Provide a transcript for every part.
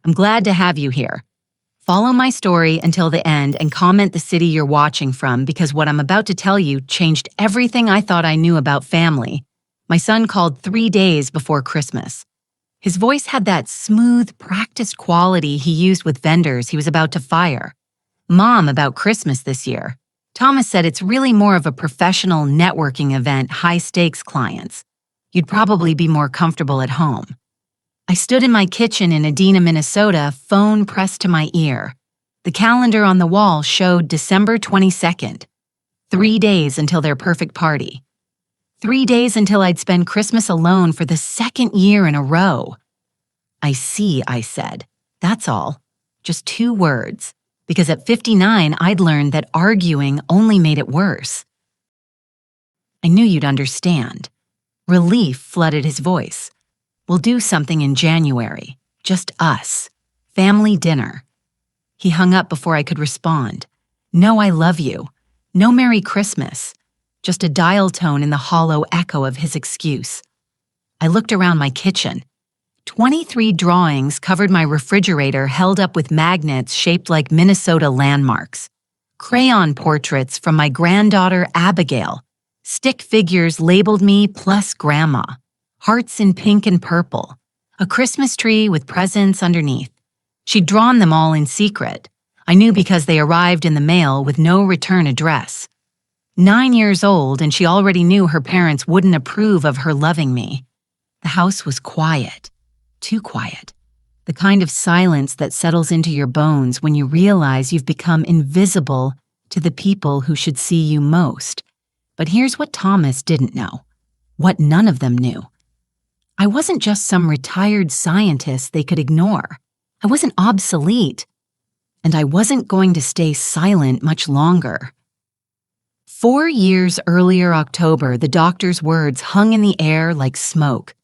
I'm glad to have you here. Follow my story until the end and comment the city you're watching from because what I'm about to tell you changed everything I thought I knew about family. My son called 3 days before Christmas. His voice had that smooth, practiced quality he used with vendors he was about to fire. Mom, about Christmas this year. Thomas said it's really more of a professional networking event, high-stakes clients. You'd probably be more comfortable at home. I stood in my kitchen in Edina, Minnesota, phone pressed to my ear. The calendar on the wall showed December 22nd. 3 days until their perfect party. 3 days until I'd spend Christmas alone for the second year in a row. I see, I said. That's all. Just 2 words. Because at 59, I'd learned that arguing only made it worse. I knew you'd understand. Relief flooded his voice. We'll do something in January. Just us. Family dinner. He hung up before I could respond. No, I love you. No Merry Christmas. Just a dial tone in the hollow echo of his excuse. I looked around my kitchen. 23 drawings covered my refrigerator held up with magnets shaped like Minnesota landmarks. Crayon portraits from my granddaughter Abigail. Stick figures labeled me plus Grandma. Hearts in pink and purple. A Christmas tree with presents underneath. She'd drawn them all in secret. I knew because they arrived in the mail with no return address. 9 years old, and she already knew her parents wouldn't approve of her loving me. The house was quiet. Too quiet. The kind of silence that settles into your bones when you realize you've become invisible to the people who should see you most. But here's what Thomas didn't know. What none of them knew. I wasn't just some retired scientist they could ignore. I wasn't obsolete. And I wasn't going to stay silent much longer. 4 years earlier October, the doctor's words hung in the air like smoke.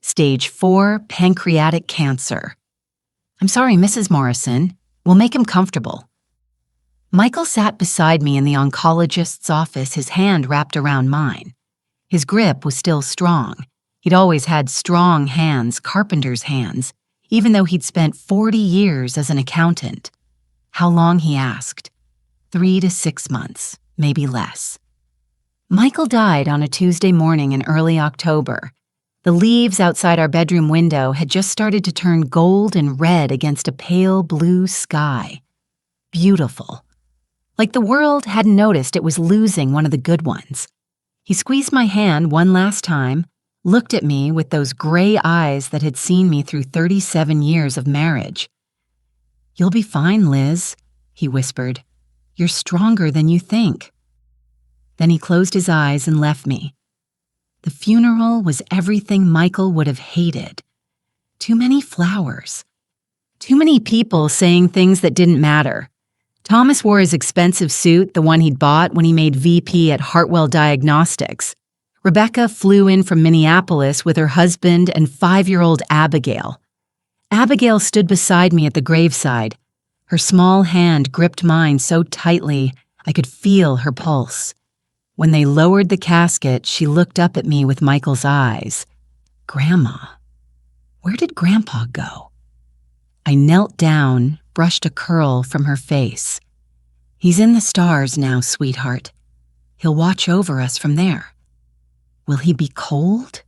Stage 4 pancreatic cancer. I'm sorry, Mrs. Morrison. We'll make him comfortable. Michael sat beside me in the oncologist's office, his hand wrapped around mine. His grip was still strong. He'd always had strong hands, carpenter's hands, even though he'd spent 40 years as an accountant. How long, he asked. 3 to 6 months, maybe less. Michael died on a Tuesday morning in early October. The leaves outside our bedroom window had just started to turn gold and red against a pale blue sky. Beautiful. Like the world hadn't noticed it was losing one of the good ones. He squeezed my hand one last time, looked at me with those gray eyes that had seen me through 37 years of marriage. You'll be fine, Liz, he whispered. You're stronger than you think. Then he closed his eyes and left me. The funeral was everything Michael would have hated. Too many flowers. Too many people saying things that didn't matter. Thomas wore his expensive suit, the one he'd bought when he made VP at Hartwell Diagnostics. Rebecca flew in from Minneapolis with her husband and 5-year-old Abigail. Abigail stood beside me at the graveside. Her small hand gripped mine so tightly I could feel her pulse. When they lowered the casket, she looked up at me with Michael's eyes. Grandma, where did Grandpa go? I knelt down, brushed a curl from her face. He's in the stars now, sweetheart. He'll watch over us from there. Will he be cold?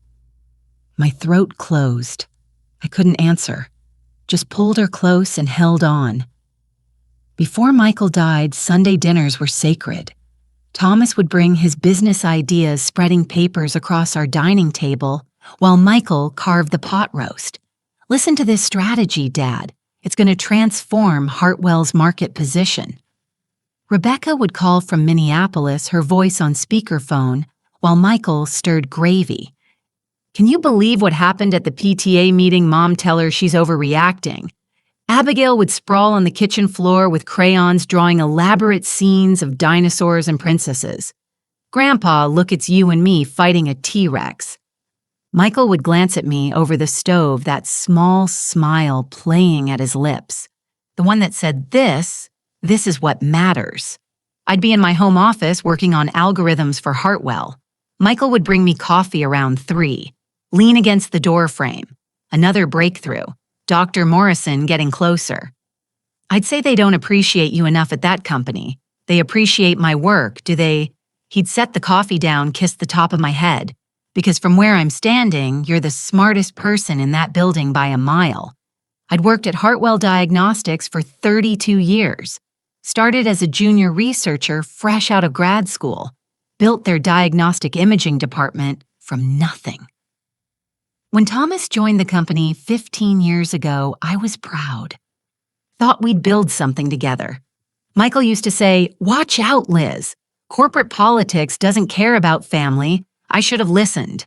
My throat closed. I couldn't answer, just pulled her close and held on. Before Michael died, Sunday dinners were sacred. Thomas would bring his business ideas, spreading papers across our dining table, while Michael carved the pot roast. Listen to this strategy, Dad. It's going to transform Hartwell's market position. Rebecca would call from Minneapolis, her voice on speakerphone, while Michael stirred gravy. Can you believe what happened at the PTA meeting? Mom, tell her she's overreacting. Abigail would sprawl on the kitchen floor with crayons drawing elaborate scenes of dinosaurs and princesses. Grandpa, look, it's you and me fighting a T-Rex. Michael would glance at me over the stove, that small smile playing at his lips. The one that said, this is what matters. I'd be in my home office working on algorithms for Hartwell. Michael would bring me coffee around 3, lean against the door frame. Another breakthrough. Dr. Morrison getting closer. I'd say they don't appreciate you enough at that company. They appreciate my work, do they? He'd set the coffee down, kissed the top of my head. Because from where I'm standing, you're the smartest person in that building by a mile. I'd worked at Hartwell Diagnostics for 32 years. Started as a junior researcher fresh out of grad school. Built their diagnostic imaging department from nothing. When Thomas joined the company 15 years ago, I was proud. Thought we'd build something together. Michael used to say, "Watch out, Liz. Corporate politics doesn't care about family. I should have listened."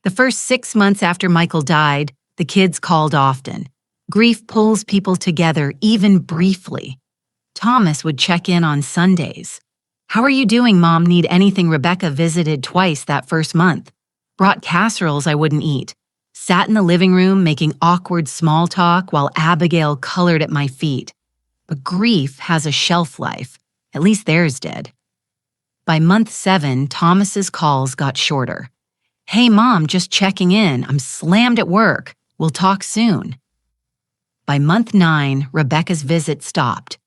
The first 6 months after Michael died, the kids called often. Grief pulls people together, even briefly. Thomas would check in on Sundays. "How are you doing, Mom? Need anything?" Rebecca visited twice that first month. Brought casseroles I wouldn't eat. Sat in the living room making awkward small talk while Abigail colored at my feet. But grief has a shelf life. At least theirs did. By month 7, Thomas's calls got shorter. "Hey, Mom, just checking in. I'm slammed at work. We'll talk soon." By month 9, Rebecca's visit stopped.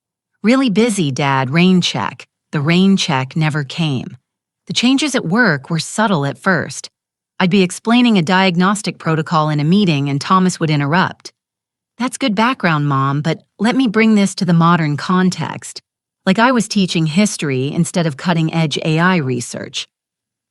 "Really busy, Dad. Rain check." The rain check never came. The changes at work were subtle at first. I'd be explaining a diagnostic protocol in a meeting and Thomas would interrupt. "That's good background, Mom, but let me bring this to the modern context." Like I was teaching history instead of cutting-edge AI research.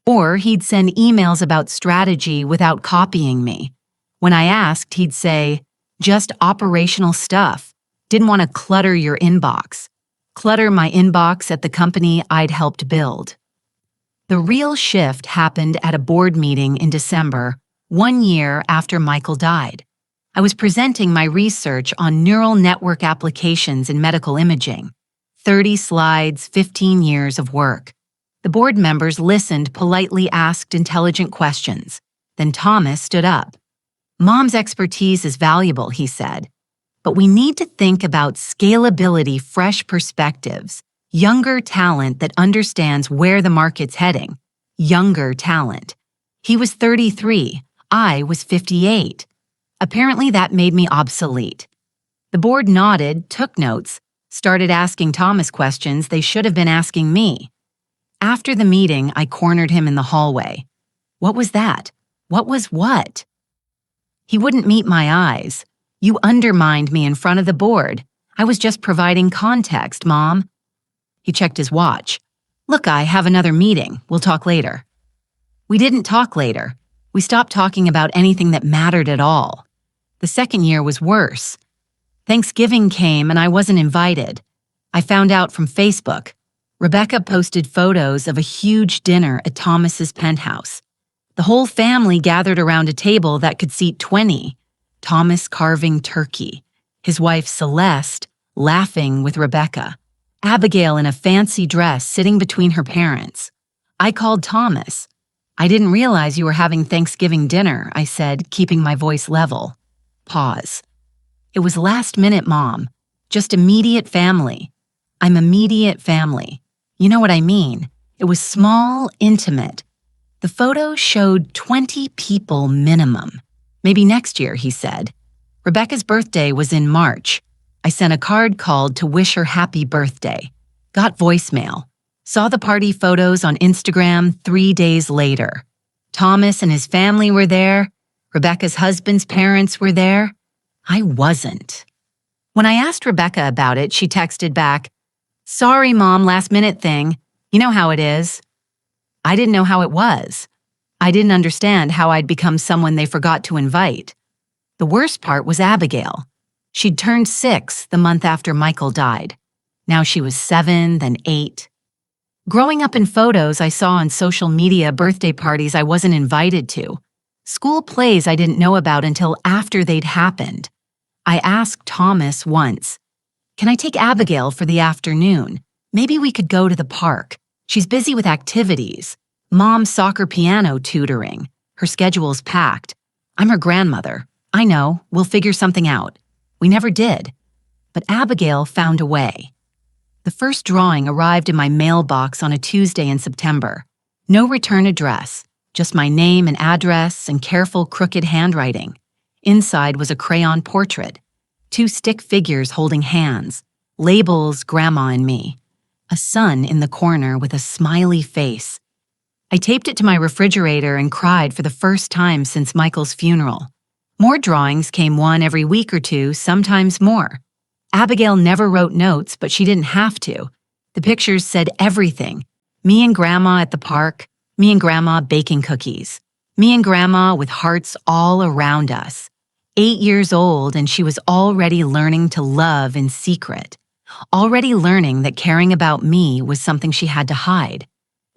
Or he'd send emails about strategy without copying me. When I asked, he'd say, "Just operational stuff. Didn't want to clutter your inbox." Clutter my inbox at the company I'd helped build. The real shift happened at a board meeting in December, 1 year after Michael died. I was presenting my research on neural network applications in medical imaging. 30 slides, 15 years of work. The board members listened, politely asked intelligent questions. Then Thomas stood up. "Mom's expertise is valuable," he said. "But we need to think about scalability, fresh perspectives. Younger talent that understands where the market's heading. Younger talent." He was 33. I was 58. Apparently that made me obsolete. The board nodded, took notes, started asking Thomas questions they should have been asking me. After the meeting, I cornered him in the hallway. "What was that? What was what?" He wouldn't meet my eyes. "You undermined me in front of the board. I was just providing context, Mom." He checked his watch. "Look, I have another meeting. We'll talk later." We didn't talk later. We stopped talking about anything that mattered at all. The second year was worse. Thanksgiving came and I wasn't invited. I found out from Facebook. Rebecca posted photos of a huge dinner at Thomas's penthouse. The whole family gathered around a table that could seat 20. Thomas carving turkey. His wife Celeste laughing with Rebecca. Abigail in a fancy dress sitting between her parents. I called Thomas. "I didn't realize you were having Thanksgiving dinner," I said, keeping my voice level. Pause. "It was last minute, Mom. Just immediate family." I'm immediate family. You know what I mean. It was small, intimate. The photo showed 20 people minimum. "Maybe next year," he said. Rebecca's birthday was in March. I sent a card called to wish her happy birthday. Got voicemail. Saw the party photos on Instagram 3 days later. Thomas and his family were there. Rebecca's husband's parents were there. I wasn't. When I asked Rebecca about it, she texted back, "Sorry, Mom, last minute thing. You know how it is." I didn't know how it was. I didn't understand how I'd become someone they forgot to invite. The worst part was Abigail. She'd turned 6 the month after Michael died. Now she was 7, then 8. Growing up in photos I saw on social media, birthday parties I wasn't invited to. School plays I didn't know about until after they'd happened. I asked Thomas once, "Can I take Abigail for the afternoon? Maybe we could go to the park. She's busy with activities. Mom's soccer piano tutoring. Her schedule's packed. I'm her grandmother. I know, we'll figure something out." We never did. But Abigail found a way. The first drawing arrived in my mailbox on a Tuesday in September. No return address, just my name and address and careful crooked handwriting. Inside was a crayon portrait, 2 stick figures holding hands, labels Grandma and me, a son in the corner with a smiley face. I taped it to my refrigerator and cried for the first time since Michael's funeral. More drawings came one every week or two, sometimes more. Abigail never wrote notes, but she didn't have to. The pictures said everything. Me and Grandma at the park, me and Grandma baking cookies, me and Grandma with hearts all around us. 8 years old, and she was already learning to love in secret. Already learning that caring about me was something she had to hide.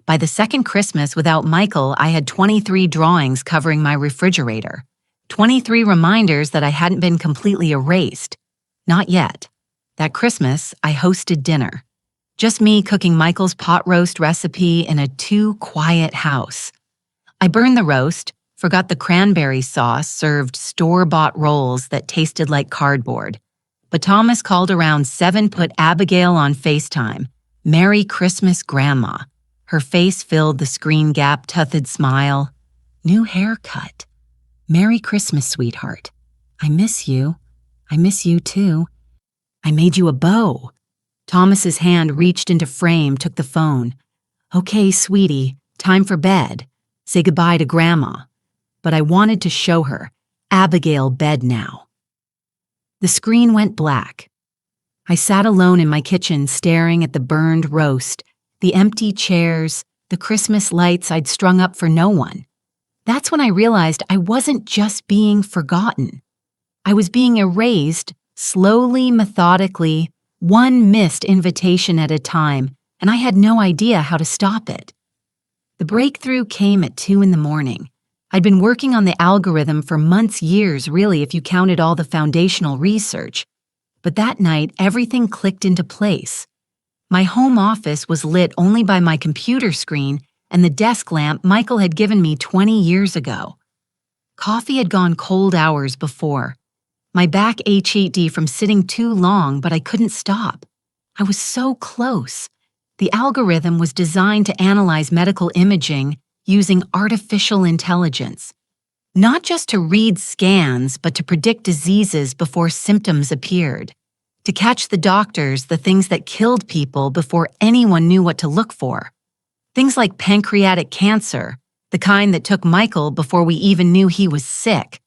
By the second Christmas without Michael, I had 23 drawings covering my refrigerator. 23 reminders that I hadn't been completely erased. Not yet. That Christmas, I hosted dinner. Just me cooking Michael's pot roast recipe in a too-quiet house. I burned the roast, forgot the cranberry sauce, served store-bought rolls that tasted like cardboard. But Thomas called around 7, put Abigail on FaceTime. Merry Christmas, Grandma. Her face filled the screen gap, toothed smile. New haircut. Merry Christmas, sweetheart. I miss you. I miss you too. I made you a bow. Thomas's hand reached into frame, took the phone. Okay, sweetie, time for bed. Say goodbye to Grandma. But I wanted to show her. Abigail bed now. The screen went black. I sat alone in my kitchen staring at the burned roast, the empty chairs, the Christmas lights I'd strung up for no one. That's when I realized I wasn't just being forgotten. I was being erased, slowly, methodically, one missed invitation at a time, and I had no idea how to stop it. The breakthrough came at 2 in the morning. I'd been working on the algorithm for months, years, really, if you counted all the foundational research. But that night, everything clicked into place. My home office was lit only by my computer screen and the desk lamp Michael had given me 20 years ago. Coffee had gone cold hours before. My back ached from sitting too long, but I couldn't stop. I was so close. The algorithm was designed to analyze medical imaging using artificial intelligence. Not just to read scans, but to predict diseases before symptoms appeared. To catch the doctors the things that killed people before anyone knew what to look for. Things like pancreatic cancer, the kind that took Michael before we even knew he was sick.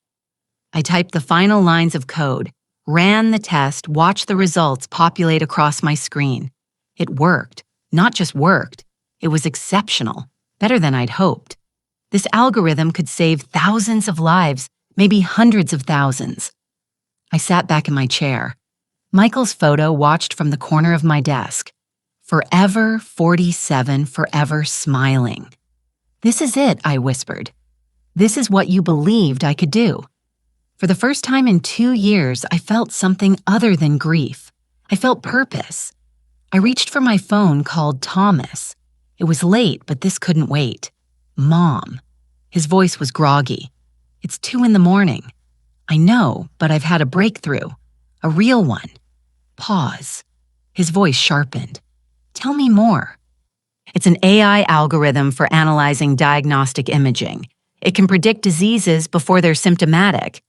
I typed the final lines of code, ran the test, watched the results populate across my screen. It worked. Not just worked. It was exceptional. Better than I'd hoped. This algorithm could save thousands of lives, maybe hundreds of thousands. I sat back in my chair. Michael's photo watched from the corner of my desk. Forever 47, forever smiling. This is it, I whispered. This is what you believed I could do. For the first time in 2 years, I felt something other than grief. I felt purpose. I reached for my phone, called Thomas. It was late, but this couldn't wait. Mom. His voice was groggy. It's 2 in the morning. I know, but I've had a breakthrough. A real one. Pause. His voice sharpened. Tell me more. It's an AI algorithm for analyzing diagnostic imaging. It can predict diseases before they're symptomatic.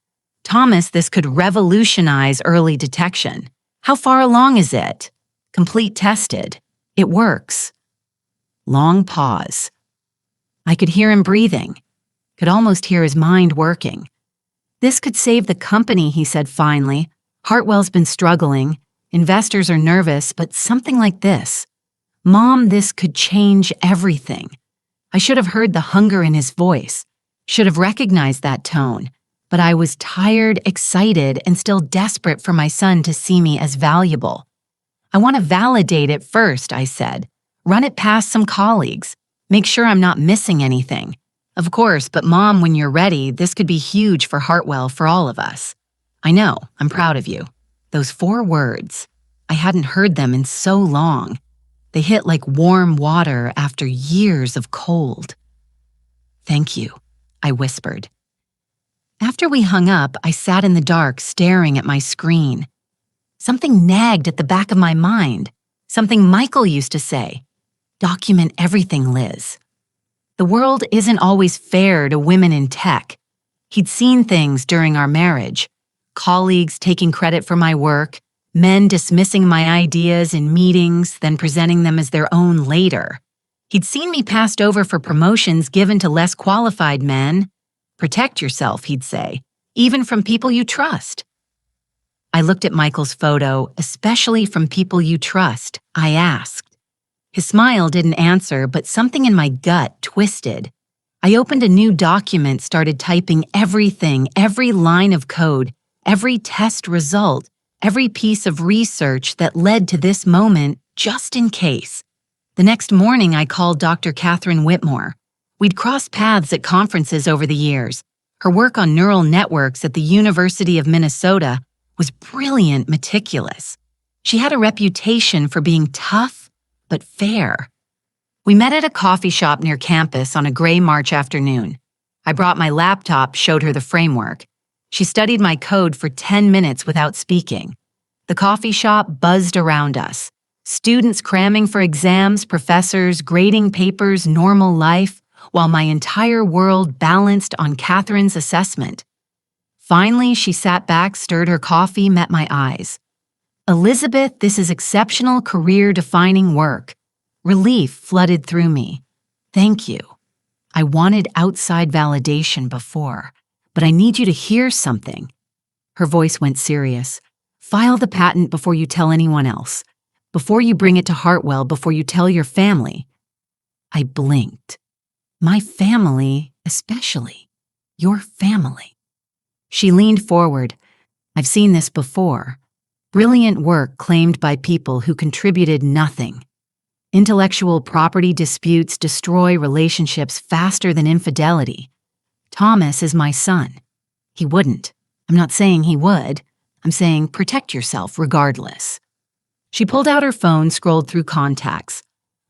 Thomas, this could revolutionize early detection. How far along is it? Complete tested. It works. Long pause. I could hear him breathing. Could almost hear his mind working. This could save the company, he said finally. Hartwell's been struggling. Investors are nervous, but something like this. Mom, this could change everything. I should have heard the hunger in his voice. Should have recognized that tone. But I was tired, excited, and still desperate for my son to see me as valuable. I want to validate it first, I said. Run it past some colleagues. Make sure I'm not missing anything. Of course, but Mom, when you're ready, this could be huge for Hartwell, for all of us. I know, I'm proud of you. Those 4 words. I hadn't heard them in so long. They hit like warm water after years of cold. Thank you, I whispered. After we hung up, I sat in the dark staring at my screen. Something nagged at the back of my mind. Something Michael used to say. Document everything, Liz. The world isn't always fair to women in tech. He'd seen things during our marriage. Colleagues taking credit for my work, men dismissing my ideas in meetings, then presenting them as their own later. He'd seen me passed over for promotions given to less qualified men. Protect yourself, he'd say, even from people you trust. I looked at Michael's photo, especially from people you trust, I asked. His smile didn't answer, but something in my gut twisted. I opened a new document, started typing everything, every line of code, every test result, every piece of research that led to this moment, just in case. The next morning, I called Dr. Catherine Whitmore. We'd crossed paths at conferences over the years. Her work on neural networks at the University of Minnesota was brilliant, meticulous. She had a reputation for being tough, but fair. We met at a coffee shop near campus on a gray March afternoon. I brought my laptop, showed her the framework. She studied my code for 10 minutes without speaking. The coffee shop buzzed around us. Students cramming for exams, professors grading papers, normal life, while my entire world balanced on Catherine's assessment. Finally, she sat back, stirred her coffee, met my eyes. Elizabeth, this is exceptional career-defining work. Relief flooded through me. Thank you. I wanted outside validation before, but I need you to hear something. Her voice went serious. File the patent before you tell anyone else. Before you bring it to Hartwell, before you tell your family. I blinked. My family, especially. Your family. She leaned forward. I've seen this before. Brilliant work claimed by people who contributed nothing. Intellectual property disputes destroy relationships faster than infidelity. Thomas is my son. He wouldn't. I'm not saying he would. I'm saying protect yourself regardless. She pulled out her phone, scrolled through contacts.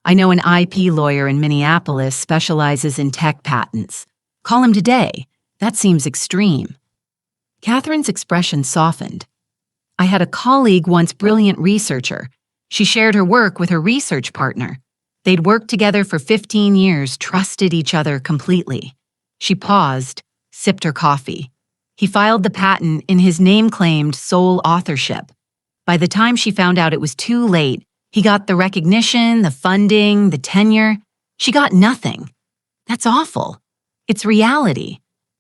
I know an IP lawyer in Minneapolis specializes in tech patents. Call him today. That seems extreme. Catherine's expression softened. I had a colleague, once brilliant researcher. She shared her work with her research partner. They'd worked together for 15 years, trusted each other completely. She paused, sipped her coffee. He filed the patent in his name-claimed sole authorship. By the time she found out it was too late, he got the recognition, the funding, the tenure. She got nothing. That's awful. It's reality.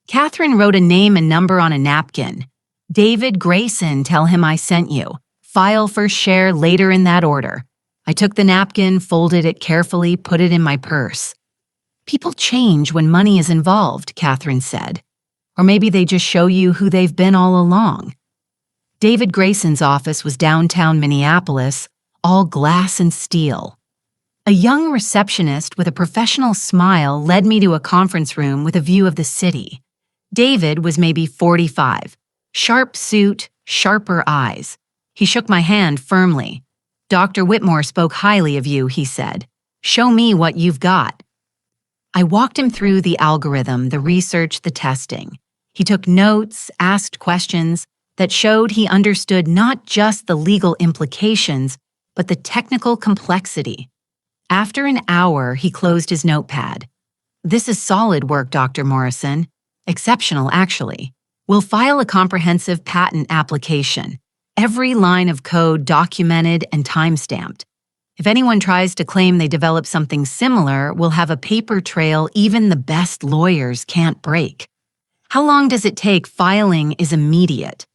Catherine wrote a name and number on a napkin. David Grayson, tell him I sent you. File first, share later in that order. I took the napkin, folded it carefully, put it in my purse. People change when money is involved, Catherine said. Or maybe they just show you who they've been all along. David Grayson's office was downtown Minneapolis, all glass and steel. A young receptionist with a professional smile led me to a conference room with a view of the city. David was maybe 45. Sharp suit, sharper eyes. He shook my hand firmly. Dr. Whitmore spoke highly of you, he said. Show me what you've got. I walked him through the algorithm, the research, the testing. He took notes, asked questions that showed he understood not just the legal implications, but the technical complexity. After an hour, he closed his notepad. This is solid work, Dr. Morrison. Exceptional, actually. We'll file a comprehensive patent application. Every line of code documented and time-stamped. If anyone tries to claim they developed something similar, we'll have a paper trail even the best lawyers can't break. How long does it take? Filing is immediate.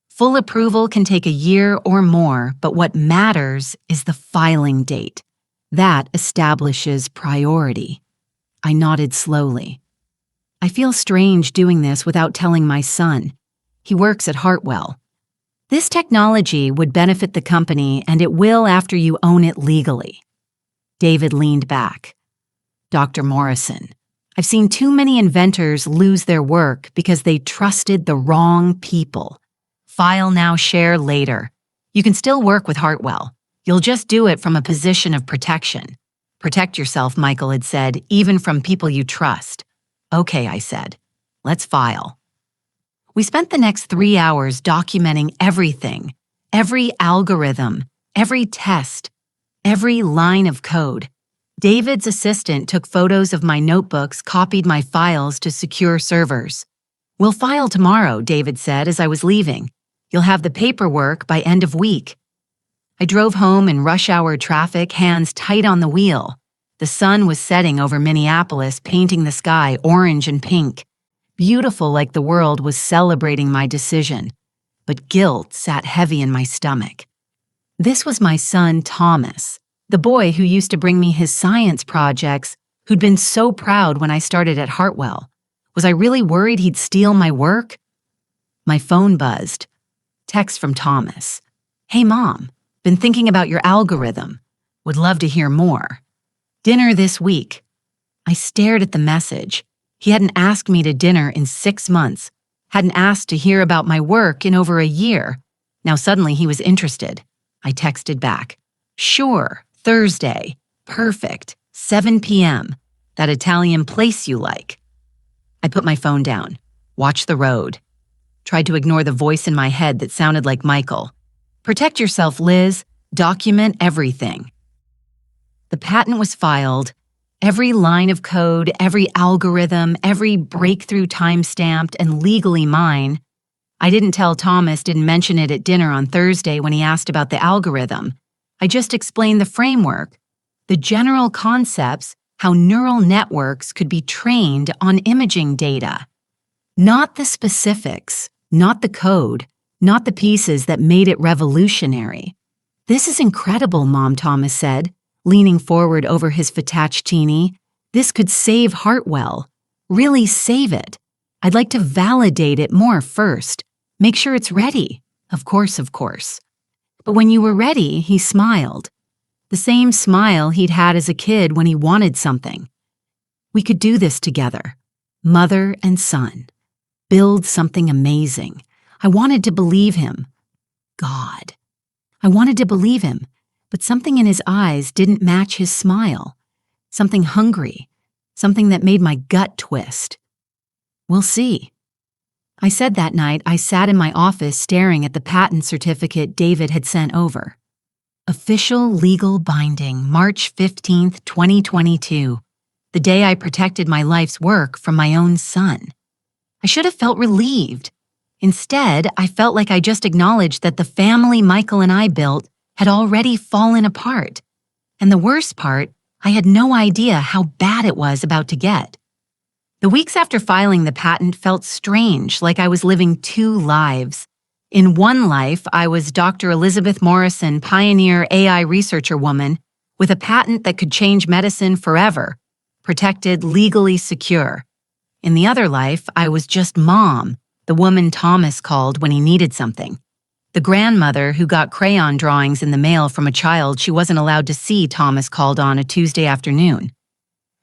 Full approval can take a year or more, but what matters is the filing date. That establishes priority. I nodded slowly. I feel strange doing this without telling my son. He works at Hartwell. This technology would benefit the company, and it will after you own it legally. David leaned back. Dr. Morrison, I've seen too many inventors lose their work because they trusted the wrong people. File now, share later. You can still work with Hartwell. You'll just do it from a position of protection. Protect yourself, Michael had said, even from people you trust. Okay, I said. Let's file. We spent the next 3 hours documenting everything, every algorithm, every test, every line of code. David's assistant took photos of my notebooks, copied my files to secure servers. "We'll file tomorrow," David said as I was leaving. "You'll have the paperwork by end of week." I drove home in rush hour traffic, hands tight on the wheel. The sun was setting over Minneapolis, painting the sky orange and pink. Beautiful, like the world was celebrating my decision. But guilt sat heavy in my stomach. This was my son, Thomas, the boy who used to bring me his science projects, who'd been so proud when I started at Hartwell. Was I really worried he'd steal my work? My phone buzzed. Text from Thomas. "Hey, Mom. Been thinking about your algorithm. Would love to hear more. Dinner this week." I stared at the message. He hadn't asked me to dinner in 6 months, hadn't asked to hear about my work in over a year. Now suddenly he was interested. I texted back. "Sure, Thursday. Perfect. 7 p.m. That Italian place you like." I put my phone down, watched the road, tried to ignore the voice in my head that sounded like Michael. "Protect yourself, Liz. Document everything." The patent was filed. Every line of code, every algorithm, every breakthrough time-stamped and legally mine. I didn't tell Thomas, didn't mention it at dinner on Thursday when he asked about the algorithm. I just explained the framework, the general concepts, how neural networks could be trained on imaging data. Not the specifics, not the code, not the pieces that made it revolutionary. "This is incredible," Mom, Thomas said, leaning forward over his fettuccine. "This could save Hartwell. Really save it. I'd like to validate it more first. Make sure it's ready." Of course. But when you were ready, he smiled. The same smile he'd had as a kid when he wanted something. We could do this together, mother and son. Build something amazing. I wanted to believe him. God. I wanted to believe him, but something in his eyes didn't match his smile. Something hungry, something that made my gut twist. We'll see. I said that night I sat in my office staring at the patent certificate David had sent over. Official legal binding, March 15th, 2022, the day I protected my life's work from my own son. I should have felt relieved. Instead, I felt like I just acknowledged that the family Michael and I built had already fallen apart. And the worst part, I had no idea how bad it was about to get. The weeks after filing the patent felt strange, like I was living 2 lives. In one life, I was Dr. Elizabeth Morrison, pioneer AI researcher woman, with a patent that could change medicine forever, protected, legally secure. In the other life, I was just Mom, the woman Thomas called when he needed something. The grandmother who got crayon drawings in the mail from a child she wasn't allowed to see Thomas called on a Tuesday afternoon.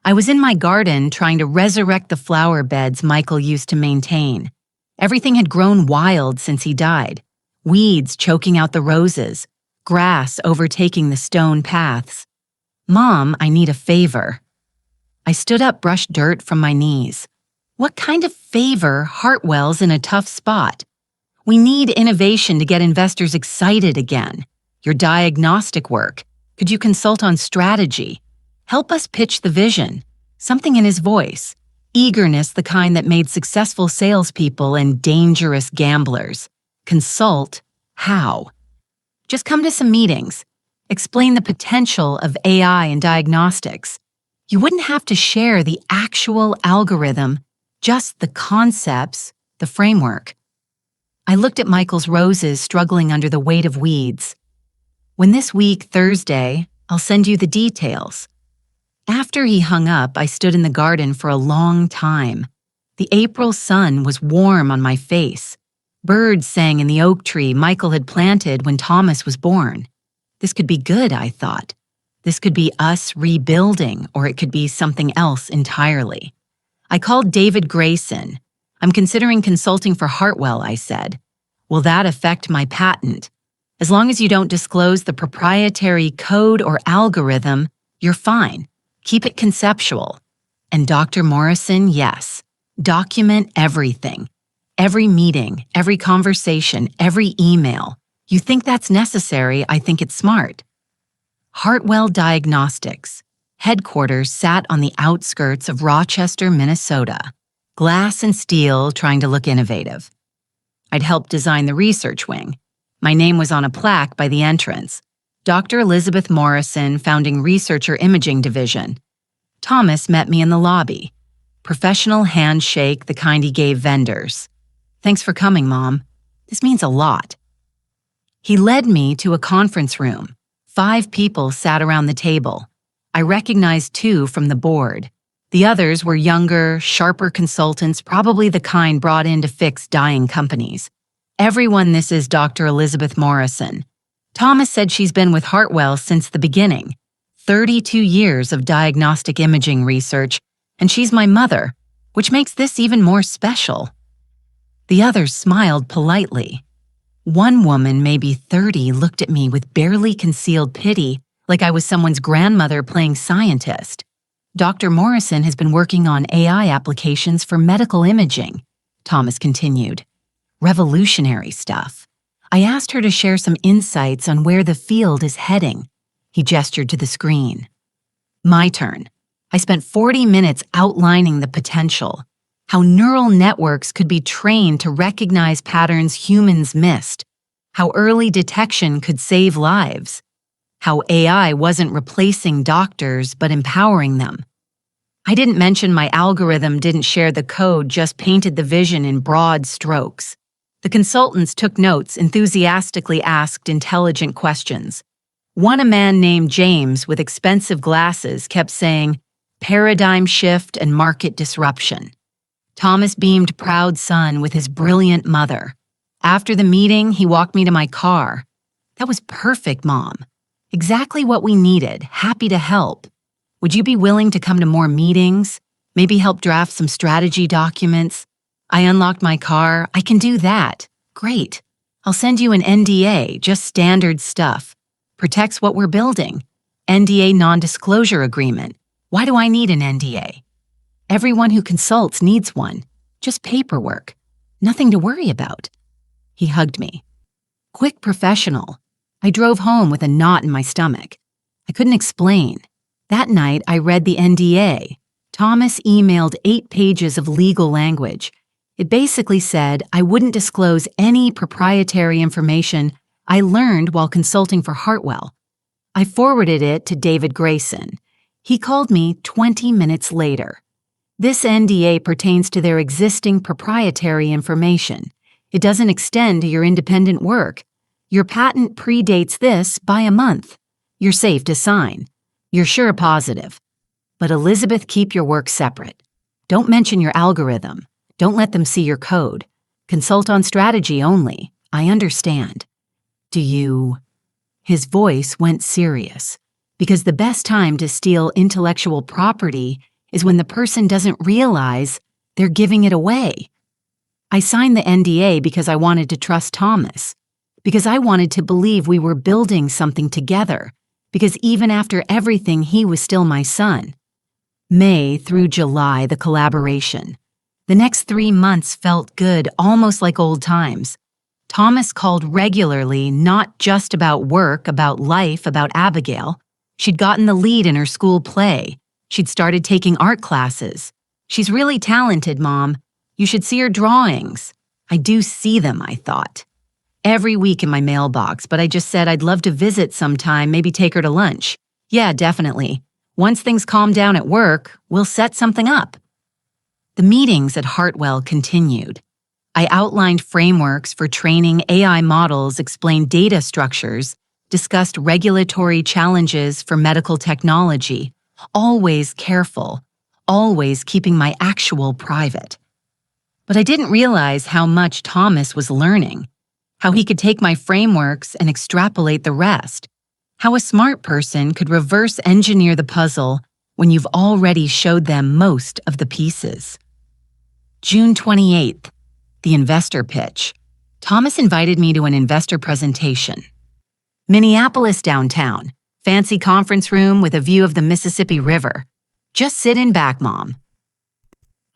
I was in my garden trying to resurrect the flower beds Michael used to maintain. Everything had grown wild since he died. Weeds choking out the roses, grass overtaking the stone paths. "Mom, I need a favor." I stood up, brushed dirt from my knees. What kind of favor? Hartwell's in a tough spot. We need innovation to get investors excited again. Your diagnostic work. Could you consult on strategy? Help us pitch the vision. Something in his voice. Eagerness, the kind that made successful salespeople and dangerous gamblers. Consult. How? Just come to some meetings. Explain the potential of AI and diagnostics. You wouldn't have to share the actual algorithm, just the concepts, the framework. I looked at Michael's roses struggling under the weight of weeds. "When this week, Thursday, I'll send you the details." After he hung up, I stood in the garden for a long time. The April sun was warm on my face. Birds sang in the oak tree Michael had planted when Thomas was born. This could be good, I thought. This could be us rebuilding, or it could be something else entirely. I called David Grayson. "I'm considering consulting for Hartwell," I said. "Will that affect my patent? As long as you don't disclose the proprietary code or algorithm, you're fine. Keep it conceptual." And Dr. Morrison, yes. Document everything. Every meeting, every conversation, every email. You think that's necessary, I think it's smart. Hartwell Diagnostics. Headquarters sat on the outskirts of Rochester, Minnesota. glass and steel, trying to look innovative. I'd helped design the research wing. My name was on a plaque by the entrance. Dr. Elizabeth Morrison, founding researcher imaging division. Thomas met me in the lobby. Professional handshake, the kind he gave vendors. Thanks for coming, Mom. This means a lot. He led me to a conference room. 5 people sat around the table. I recognized 2 from the board. The others were younger, sharper consultants, probably the kind brought in to fix dying companies. Everyone, this is Dr. Elizabeth Morrison. Thomas said she's been with Hartwell since the beginning. 32 years of diagnostic imaging research, and she's my mother, which makes this even more special. The others smiled politely. One woman, maybe 30, looked at me with barely concealed pity, like I was someone's grandmother playing scientist. Dr. Morrison has been working on AI applications for medical imaging, Thomas continued. Revolutionary stuff. I asked her to share some insights on where the field is heading. He gestured to the screen. My turn. I spent 40 minutes outlining the potential, how neural networks could be trained to recognize patterns humans missed, how early detection could save lives, how AI wasn't replacing doctors but empowering them. I didn't mention my algorithm didn't share the code, just painted the vision in broad strokes. The consultants took notes, enthusiastically asked intelligent questions. One, a man named James with expensive glasses, kept saying, paradigm shift and market disruption. Thomas beamed proud son with his brilliant mother. After the meeting, he walked me to my car. That was perfect, Mom. Exactly what we needed, happy to help. Would you be willing to come to more meetings? Maybe help draft some strategy documents? I unlocked my car. I can do that. Great. I'll send you an NDA, just standard stuff. Protects what we're building. NDA non-disclosure agreement. Why do I need an NDA? Everyone who consults needs one. Just paperwork. Nothing to worry about. He hugged me. Quick professional. I drove home with a knot in my stomach. I couldn't explain. That night, I read the NDA. Thomas emailed 8 pages of legal language. It basically said I wouldn't disclose any proprietary information I learned while consulting for Hartwell. I forwarded it to David Grayson. He called me 20 minutes later. This NDA pertains to their existing proprietary information. It doesn't extend to your independent work. Your patent predates this by a month. You're safe to sign. You're sure positive. But Elizabeth, keep your work separate. Don't mention your algorithm. Don't let them see your code. Consult on strategy only. I understand. Do you? His voice went serious, because the best time to steal intellectual property is when the person doesn't realize they're giving it away. I signed the NDA because I wanted to trust Thomas, because I wanted to believe we were building something together, because even after everything, he was still my son. May through July, the collaboration. The next 3 months felt good, almost like old times. Thomas called regularly, not just about work, about life, about Abigail. She'd gotten the lead in her school play. She'd started taking art classes. She's really talented, Mom. You should see her drawings. I do see them, I thought. Every week in my mailbox, but I just said I'd love to visit sometime, maybe take her to lunch. Yeah, definitely. Once things calm down at work, we'll set something up. The meetings at Hartwell continued. I outlined frameworks for training AI models, explained data structures, discussed regulatory challenges for medical technology, always careful, always keeping my actual private. But I didn't realize how much Thomas was learning, how he could take my frameworks and extrapolate the rest, how a smart person could reverse engineer the puzzle when you've already showed them most of the pieces. June 28th, the investor pitch. Thomas invited me to an investor presentation. Minneapolis downtown, fancy conference room with a view of the Mississippi River. Just sit in back, Mom.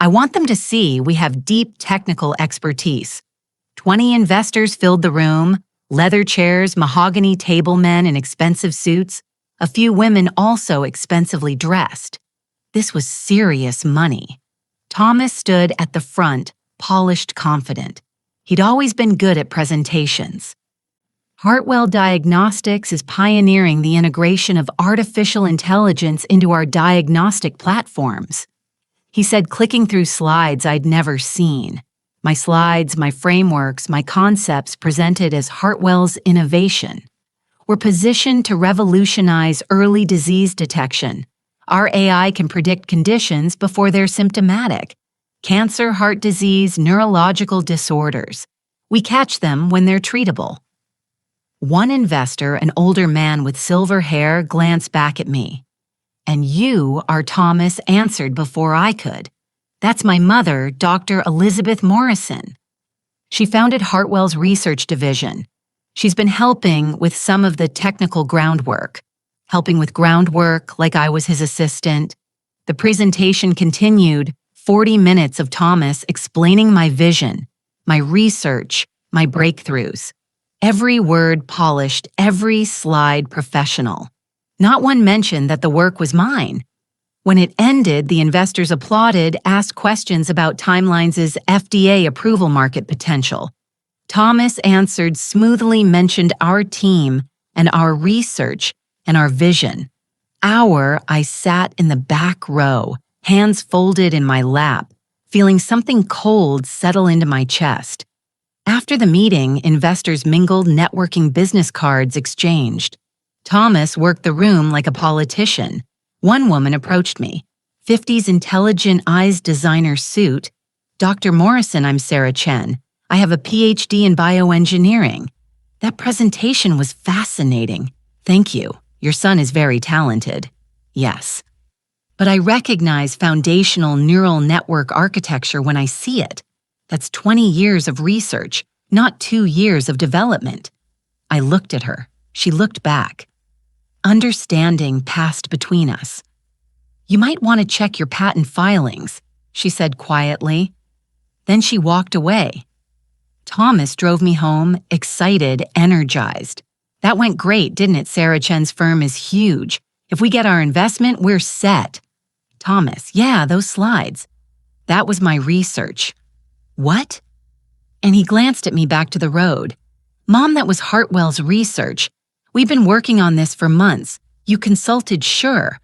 I want them to see we have deep technical expertise. 20 investors filled the room, leather chairs, mahogany table men in expensive suits, a few women also expensively dressed. This was serious money. Thomas stood at the front, polished, confident. He'd always been good at presentations. Hartwell Diagnostics is pioneering the integration of artificial intelligence into our diagnostic platforms. He said, clicking through slides I'd never seen. My slides, my frameworks, my concepts presented as Hartwell's innovation. We're positioned to revolutionize early disease detection. Our AI can predict conditions before they're symptomatic. Cancer, heart disease, neurological disorders. We catch them when they're treatable. One investor, an older man with silver hair, glanced back at me. And you are Thomas, answered before I could. That's my mother, Dr. Elizabeth Morrison. She founded Hartwell's research division. She's been helping with some of the technical groundwork. Helping with groundwork like I was his assistant. The presentation continued, 40 minutes of Thomas explaining my vision, my research, my breakthroughs. Every word polished, every slide professional. Not one mentioned that the work was mine. When it ended, the investors applauded, asked questions about Timeline's FDA approval market potential. Thomas answered smoothly, mentioned our team and our research and our vision. I sat in the back row, hands folded in my lap, feeling something cold settle into my chest. After the meeting, investors mingled, networking, business cards exchanged. Thomas worked the room like a politician. One woman approached me. 50s intelligent eyes designer suit. Dr. Morrison, I'm Sarah Chen. I have a PhD in bioengineering. That presentation was fascinating. Thank you. Your son is very talented. Yes. But I recognize foundational neural network architecture when I see it. That's 20 years of research, not 2 years of development. I looked at her. She looked back. Understanding passed between us. You might want to check your patent filings, she said quietly. Then she walked away. Thomas drove me home, excited, energized. That went great, didn't it? Sarah Chen's firm is huge. If we get our investment, we're set. Thomas, yeah, those slides. That was my research. What? And he glanced at me back to the road. Mom, that was Hartwell's research. We've been working on this for months. You consulted, sure.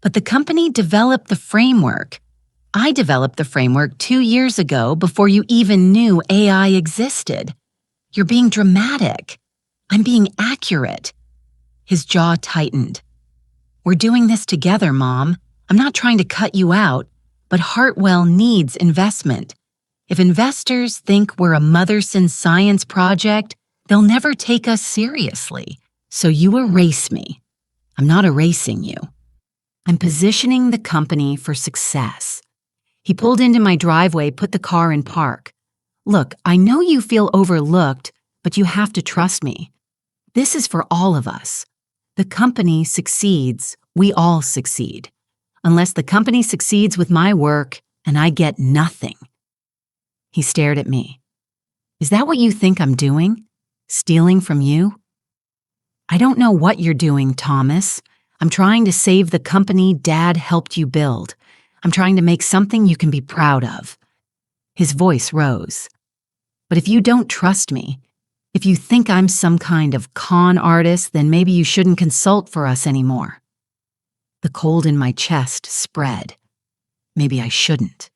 But the company developed the framework. I developed the framework 2 years ago before you even knew AI existed. You're being dramatic. I'm being accurate. His jaw tightened. We're doing this together, Mom. I'm not trying to cut you out, but Hartwell needs investment. If investors think we're a Motherson science project, they'll never take us seriously. So you erase me. I'm not erasing you. I'm positioning the company for success. He pulled into my driveway, put the car in park. Look, I know you feel overlooked, but you have to trust me. This is for all of us. The company succeeds, we all succeed. Unless the company succeeds with my work and I get nothing. He stared at me. Is that what you think I'm doing? Stealing from you? I don't know what you're doing, Thomas. I'm trying to save the company Dad helped you build. I'm trying to make something you can be proud of. His voice rose. But if you don't trust me, if you think I'm some kind of con artist, then maybe you shouldn't consult for us anymore. The cold in my chest spread. Maybe I shouldn't.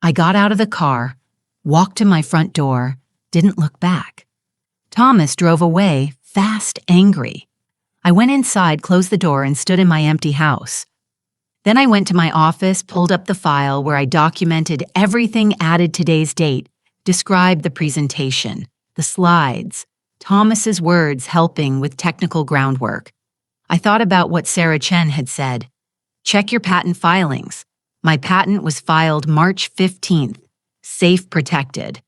I got out of the car, walked to my front door, didn't look back. Thomas drove away, fast, angry. I went inside, closed the door, and stood in my empty house. Then I went to my office, pulled up the file where I documented everything, added today's date, described the presentation, the slides, Thomas's words helping with technical groundwork. I thought about what Sarah Chen had said. Check your patent filings. My patent was filed March 15th, safe, protected.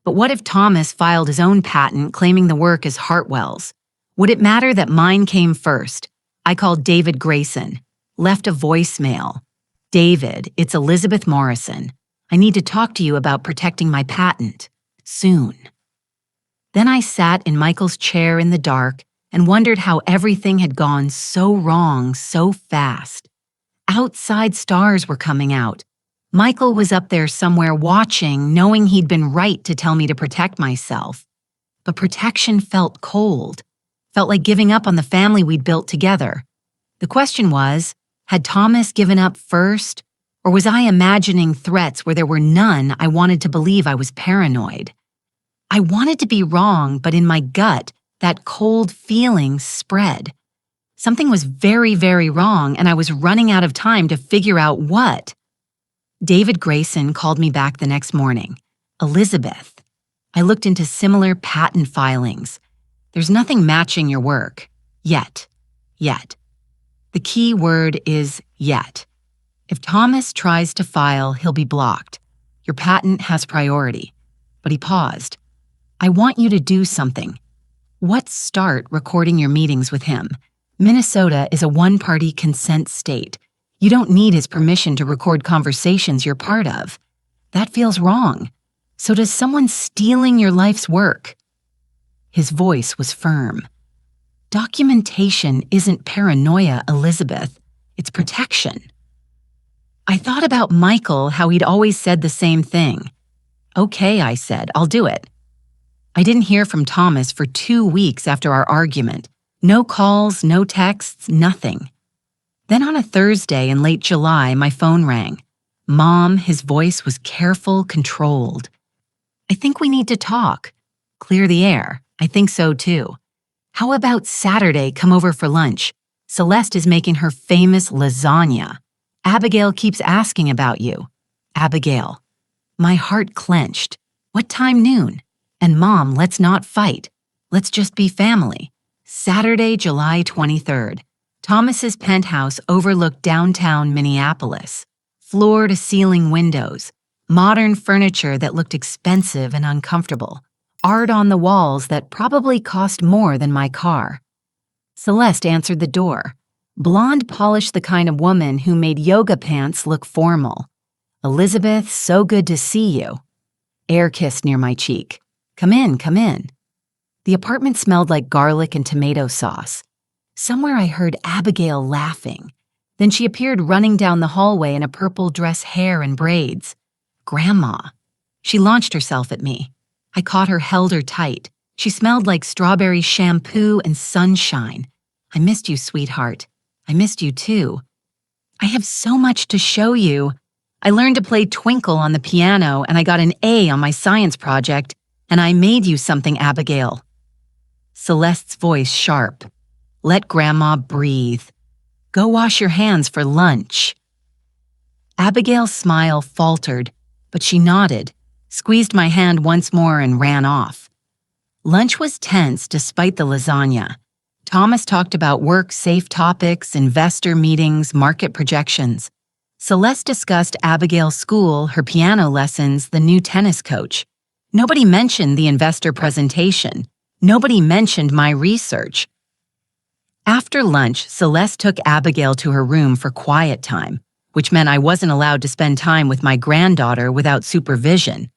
But what if Thomas filed his own patent claiming the work as Hartwell's? Would it matter that mine came first? I called David Grayson, left a voicemail. David, it's Elizabeth Morrison. I need to talk to you about protecting my patent. Soon. Then I sat in Michael's chair in the dark and wondered how everything had gone so wrong so fast. Outside stars were coming out. Michael was up there somewhere watching, knowing he'd been right to tell me to protect myself. But protection felt cold, felt like giving up on the family we'd built together. The question was, had Thomas given up first, or was I imagining threats where there were none? I wanted to believe I was paranoid. I wanted to be wrong, but in my gut, that cold feeling spread. Something was very, very wrong, and I was running out of time to figure out what. David Grayson called me back the next morning. Elizabeth. I looked into similar patent filings. There's nothing matching your work. Yet. The key word is yet. If Thomas tries to file, he'll be blocked. Your patent has priority. But he paused. I want you to do something. What start recording your meetings with him? Minnesota is a one-party consent state. You don't need his permission to record conversations you're part of. That feels wrong. So does someone stealing your life's work? His voice was firm. Documentation isn't paranoia, Elizabeth. It's protection. I thought about Michael, how he'd always said the same thing. Okay, I said, I'll do it. I didn't hear from Thomas for 2 weeks after our argument. No calls, no texts, nothing. Then on a Thursday in late July, my phone rang. Mom, his voice was careful, controlled. I think we need to talk. Clear the air. I think so too. How about Saturday, come over for lunch? Celeste is making her famous lasagna. Abigail keeps asking about you. Abigail. My heart clenched. What time? Noon. And Mom, let's not fight. Let's just be family. Saturday, July 23rd. Thomas's penthouse overlooked downtown Minneapolis. Floor-to-ceiling windows. Modern furniture that looked expensive and uncomfortable. Art on the walls that probably cost more than my car. Celeste answered the door. Blonde, polished, the kind of woman who made yoga pants look formal. Elizabeth, so good to see you. Air kissed near my cheek. Come in, come in. The apartment smelled like garlic and tomato sauce. Somewhere I heard Abigail laughing. Then she appeared running down the hallway in a purple dress, hair and braids. Grandma. She launched herself at me. I caught her, held her tight. She smelled like strawberry shampoo and sunshine. I missed you, sweetheart. I missed you too. I have so much to show you. I learned to play Twinkle on the piano and I got an A on my science project, and I made you something, Abigail. Celeste's voice sharp. Let Grandma breathe. Go wash your hands for lunch. Abigail's smile faltered, but she nodded, squeezed my hand once more and ran off. Lunch was tense despite the lasagna. Thomas talked about work-safe topics, investor meetings, market projections. Celeste discussed Abigail's school, her piano lessons, the new tennis coach. Nobody mentioned the investor presentation. Nobody mentioned my research. After lunch, Celeste took Abigail to her room for quiet time, which meant I wasn't allowed to spend time with my granddaughter without supervision.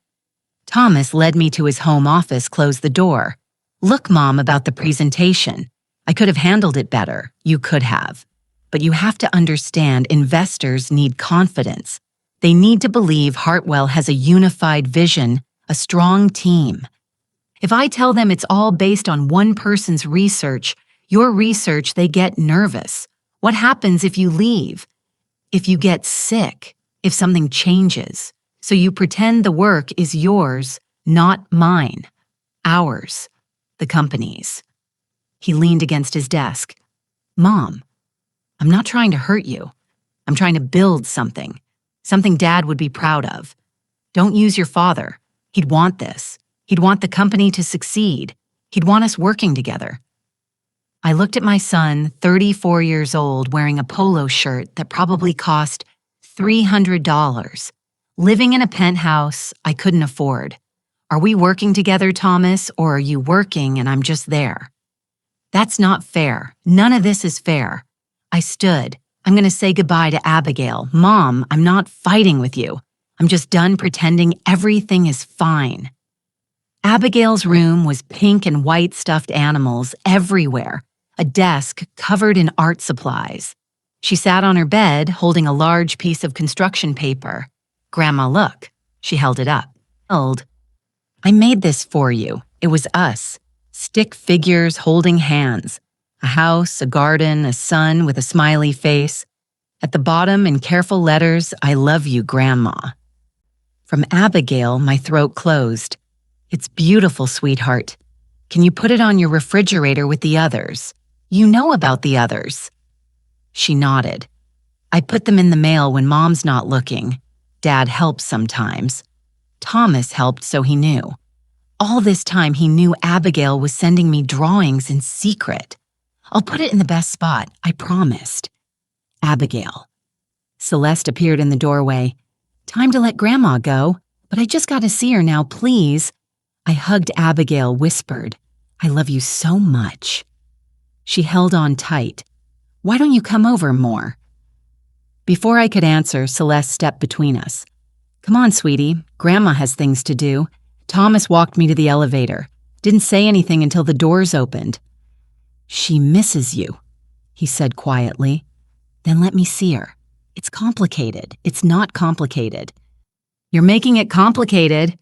Thomas led me to his home office, closed the door. Look, Mom, about the presentation. I could have handled it better. You could have. But you have to understand, investors need confidence. They need to believe Hartwell has a unified vision, a strong team. If I tell them it's all based on one person's research, your research, they get nervous. What happens if you leave? If you get sick? If something changes? So you pretend the work is yours, not mine. Ours. The company's. He leaned against his desk. Mom, I'm not trying to hurt you. I'm trying to build something. Something Dad would be proud of. Don't use your father. He'd want this. He'd want the company to succeed. He'd want us working together. I looked at my son, 34 years old, wearing a polo shirt that probably cost $300, living in a penthouse I couldn't afford. Are we working together, Thomas, or are you working and I'm just there? That's not fair. None of this is fair. I stood. I'm going to say goodbye to Abigail. Mom, I'm not fighting with you. I'm just done pretending everything is fine. Abigail's room was pink and white stuffed animals everywhere. A desk covered in art supplies. She sat on her bed, holding a large piece of construction paper. Grandma, look. She held it up. I made this for you. It was us. Stick figures holding hands. A house, a garden, a sun with a smiley face. At the bottom, in careful letters, I love you, Grandma. From Abigail, my throat closed. It's beautiful, sweetheart. Can you put it on your refrigerator with the others? You know about the others. She nodded. I put them in the mail when Mom's not looking. Dad helps sometimes. Thomas helped, so he knew. All this time, he knew Abigail was sending me drawings in secret. I'll put it in the best spot, I promised. Abigail. Celeste appeared in the doorway. Time to let Grandma go, but I just got to see her now, please. I hugged Abigail, whispered, I love you so much. She held on tight. Why don't you come over more? Before I could answer, Celeste stepped between us. Come on, sweetie. Grandma has things to do. Thomas walked me to the elevator. Didn't say anything until the doors opened. She misses you, he said quietly. Then let me see her. It's complicated. It's not complicated. You're making it complicated.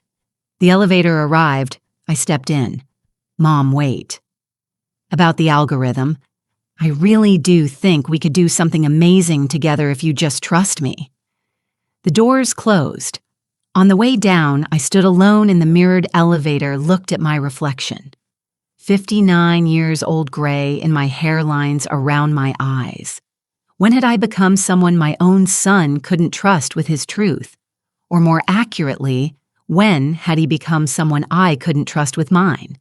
The elevator arrived. I stepped in. Mom, wait. About the algorithm. I really do think we could do something amazing together if you just trust me. The doors closed. On the way down, I stood alone in the mirrored elevator, looked at my reflection. 59 years old gray in my hairlines around my eyes. When had I become someone my own son couldn't trust with his truth? Or more accurately, when had he become someone I couldn't trust with mine?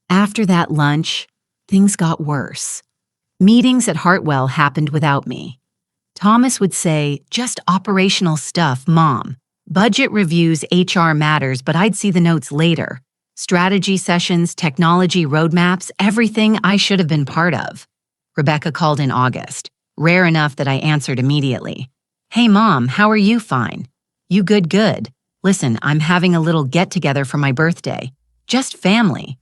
After that lunch, things got worse. Meetings at Hartwell happened without me. Thomas would say, just operational stuff, Mom. Budget reviews, HR matters, but I'd see the notes later. Strategy sessions, technology roadmaps, everything I should have been part of. Rebecca called in August. Rare enough that I answered immediately. Hey, Mom, how are you? Fine. You good, good. Listen, I'm having a little get-together for my birthday. Just family.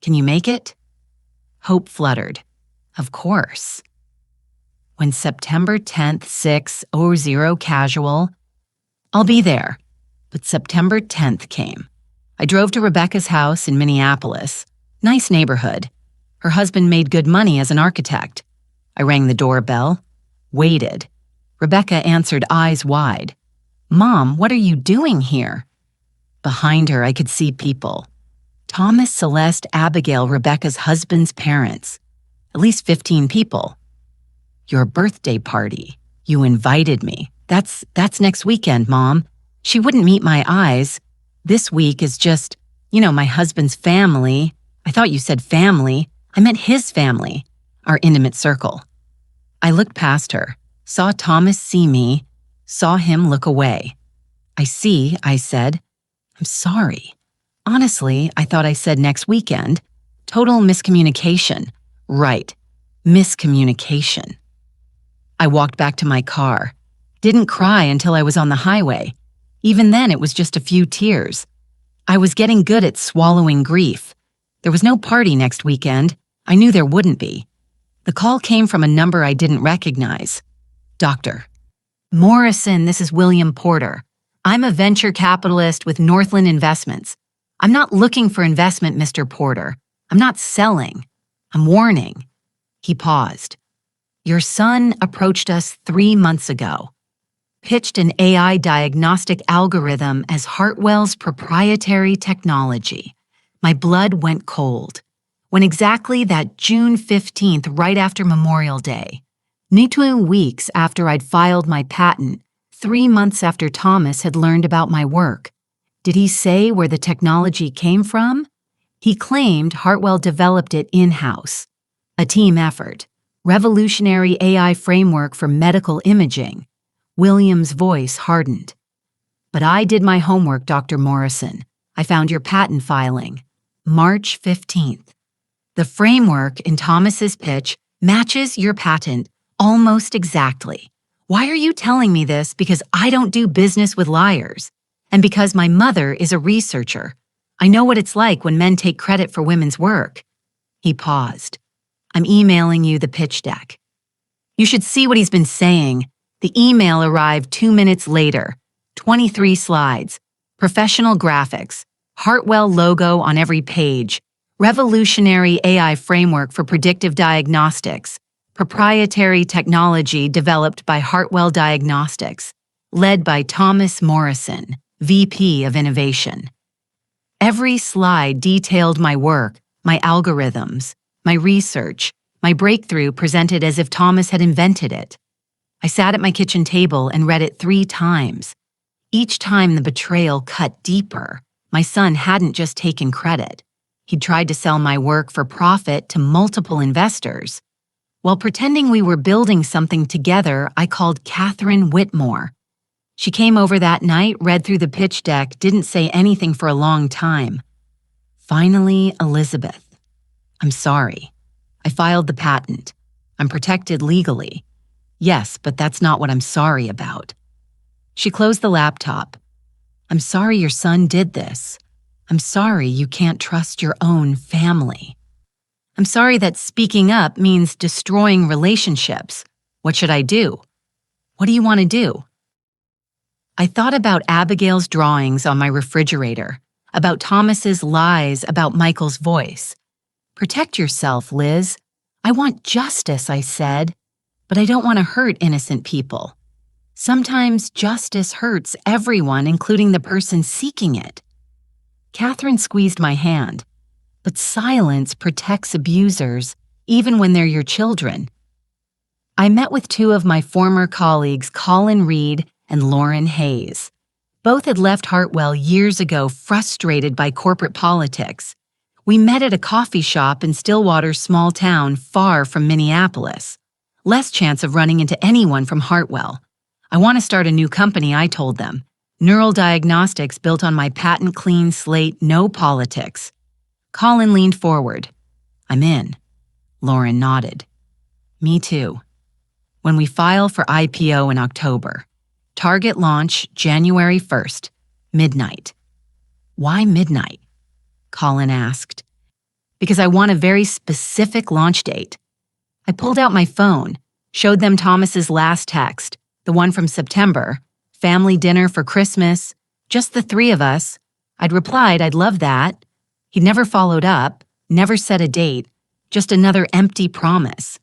Can you make it? Hope fluttered. Of course. When September 10th, 6:00 casual, I'll be there. But September 10th came. I drove to Rebecca's house in Minneapolis. Nice neighborhood. Her husband made good money as an architect. I rang the doorbell, waited. Rebecca answered, eyes wide. Mom, what are you doing here? Behind her, I could see people. Thomas, Celeste, Abigail, Rebecca's husband's parents. At least 15 people. Your birthday party. You invited me. That's next weekend, Mom. She wouldn't meet my eyes. This week is just, my husband's family. I thought you said family. I meant his family, our intimate circle. I looked past her, saw Thomas see me, saw him look away. I see, I said. I'm sorry. Honestly, I thought I said next weekend. Total miscommunication. Right. Miscommunication. I walked back to my car. Didn't cry until I was on the highway. Even then, it was just a few tears. I was getting good at swallowing grief. There was no party next weekend. I knew there wouldn't be. The call came from a number I didn't recognize. Doctor. Morrison, this is William Porter. I'm a venture capitalist with Northland Investments. I'm not looking for investment, Mr. Porter. I'm not selling. I'm warning. He paused. Your son approached us 3 months ago. Pitched an AI diagnostic algorithm as Hartwell's proprietary technology. My blood went cold. When exactly that June 15th, right after Memorial Day, 2 weeks after I'd filed my patent, 3 months after Thomas had learned about my work, did he say where the technology came from? He claimed Hartwell developed it in-house. A team effort. Revolutionary AI framework for medical imaging. William's voice hardened. But I did my homework, Dr. Morrison. I found your patent filing. March 15th. The framework in Thomas's pitch matches your patent almost exactly. Why are you telling me this? Because I don't do business with liars. And because my mother is a researcher. I know what it's like when men take credit for women's work. He paused. I'm emailing you the pitch deck. You should see what he's been saying. The email arrived 2 minutes later. 23 slides, professional graphics, Hartwell logo on every page, revolutionary AI framework for predictive diagnostics, proprietary technology developed by Hartwell Diagnostics, led by Thomas Morrison, VP of Innovation. Every slide detailed my work, my algorithms, my research, my breakthrough presented as if Thomas had invented it. I sat at my kitchen table and read it 3 times. Each time the betrayal cut deeper. My son hadn't just taken credit. He'd tried to sell my work for profit to multiple investors. While pretending we were building something together, I called Catherine Whitmore. She came over that night, read through the pitch deck, didn't say anything for a long time. Finally, Elizabeth. I'm sorry. I filed the patent. I'm protected legally. Yes, but that's not what I'm sorry about. She closed the laptop. I'm sorry your son did this. I'm sorry you can't trust your own family. I'm sorry that speaking up means destroying relationships. What should I do? What do you want to do? I thought about Abigail's drawings on my refrigerator, about Thomas's lies about Michael's voice. Protect yourself, Liz. I want justice, I said, but I don't want to hurt innocent people. Sometimes justice hurts everyone, including the person seeking it. Catherine squeezed my hand. But silence protects abusers, even when they're your children. I met with 2 of my former colleagues, Colin Reed and Lauren Hayes. Both had left Hartwell years ago, frustrated by corporate politics. We met at a coffee shop in Stillwater's small town far from Minneapolis. Less chance of running into anyone from Hartwell. I want to start a new company, I told them. Neural diagnostics built on my patent clean slate, no politics. Colin leaned forward. I'm in. Lauren nodded. Me too. When we file for IPO in October. Target launch January 1st, midnight. Why midnight? Colin asked. Because I want a very specific launch date. I pulled out my phone, showed them Thomas's last text, the one from September, family dinner for Christmas, just the 3 of us. I'd replied I'd love that. He'd never followed up, never set a date, just another empty promise.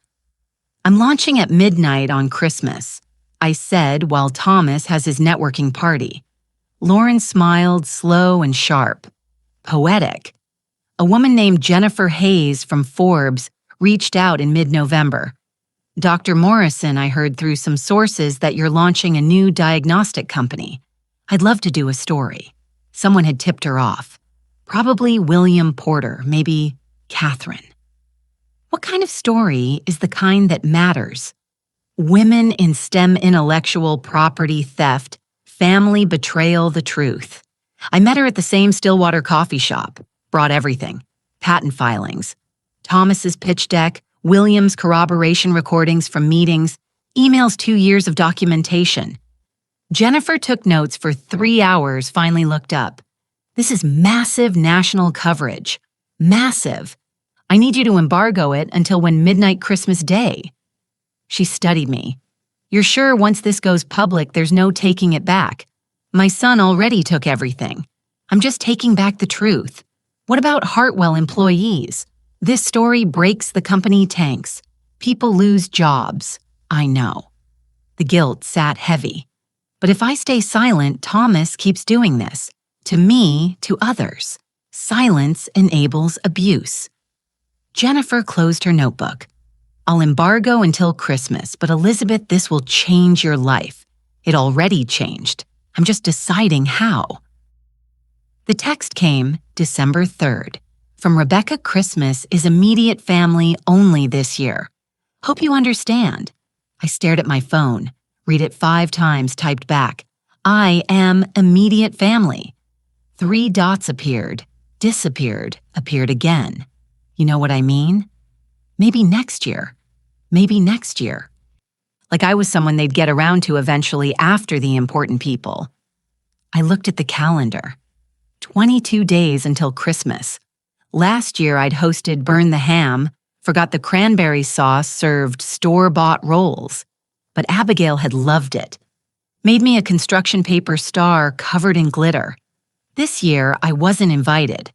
I'm launching at midnight on Christmas, I said while Thomas has his networking party. Lauren smiled, slow and sharp. Poetic. A woman named Jennifer Hayes from Forbes reached out in mid-November. Dr. Morrison, I heard through some sources that you're launching a new diagnostic company. I'd love to do a story. Someone had tipped her off. Probably William Porter, maybe Catherine. What kind of story is the kind that matters? Women in STEM intellectual property theft, family betrayal, the truth. I met her at the same Stillwater coffee shop, brought everything. Patent filings, Thomas's pitch deck, William's corroboration recordings from meetings, emails 2 years of documentation. Jennifer took notes for 3 hours, finally looked up. This is massive national coverage. Massive. I need you to embargo it until when midnight Christmas Day. She studied me. You're sure once this goes public, there's no taking it back? My son already took everything. I'm just taking back the truth. What about Hartwell employees? This story breaks the company tanks. People lose jobs. I know. The guilt sat heavy. But if I stay silent, Thomas keeps doing this. To me, to others. Silence enables abuse. Jennifer closed her notebook. I'll embargo until Christmas, but Elizabeth, this will change your life. It already changed. I'm just deciding how. The text came December 3rd. From Rebecca. Christmas is immediate family only this year. Hope you understand. I stared at my phone. Read it 5 times, typed back. I am immediate family. 3 dots appeared, disappeared, appeared again. You know what I mean? Maybe next year. Maybe next year. Like I was someone they'd get around to eventually after the important people. I looked at the calendar. 22 days until Christmas. Last year I'd hosted Burn the Ham, forgot the cranberry sauce served store-bought rolls. But Abigail had loved it. made me a construction paper star covered in glitter. This year, I wasn't invited.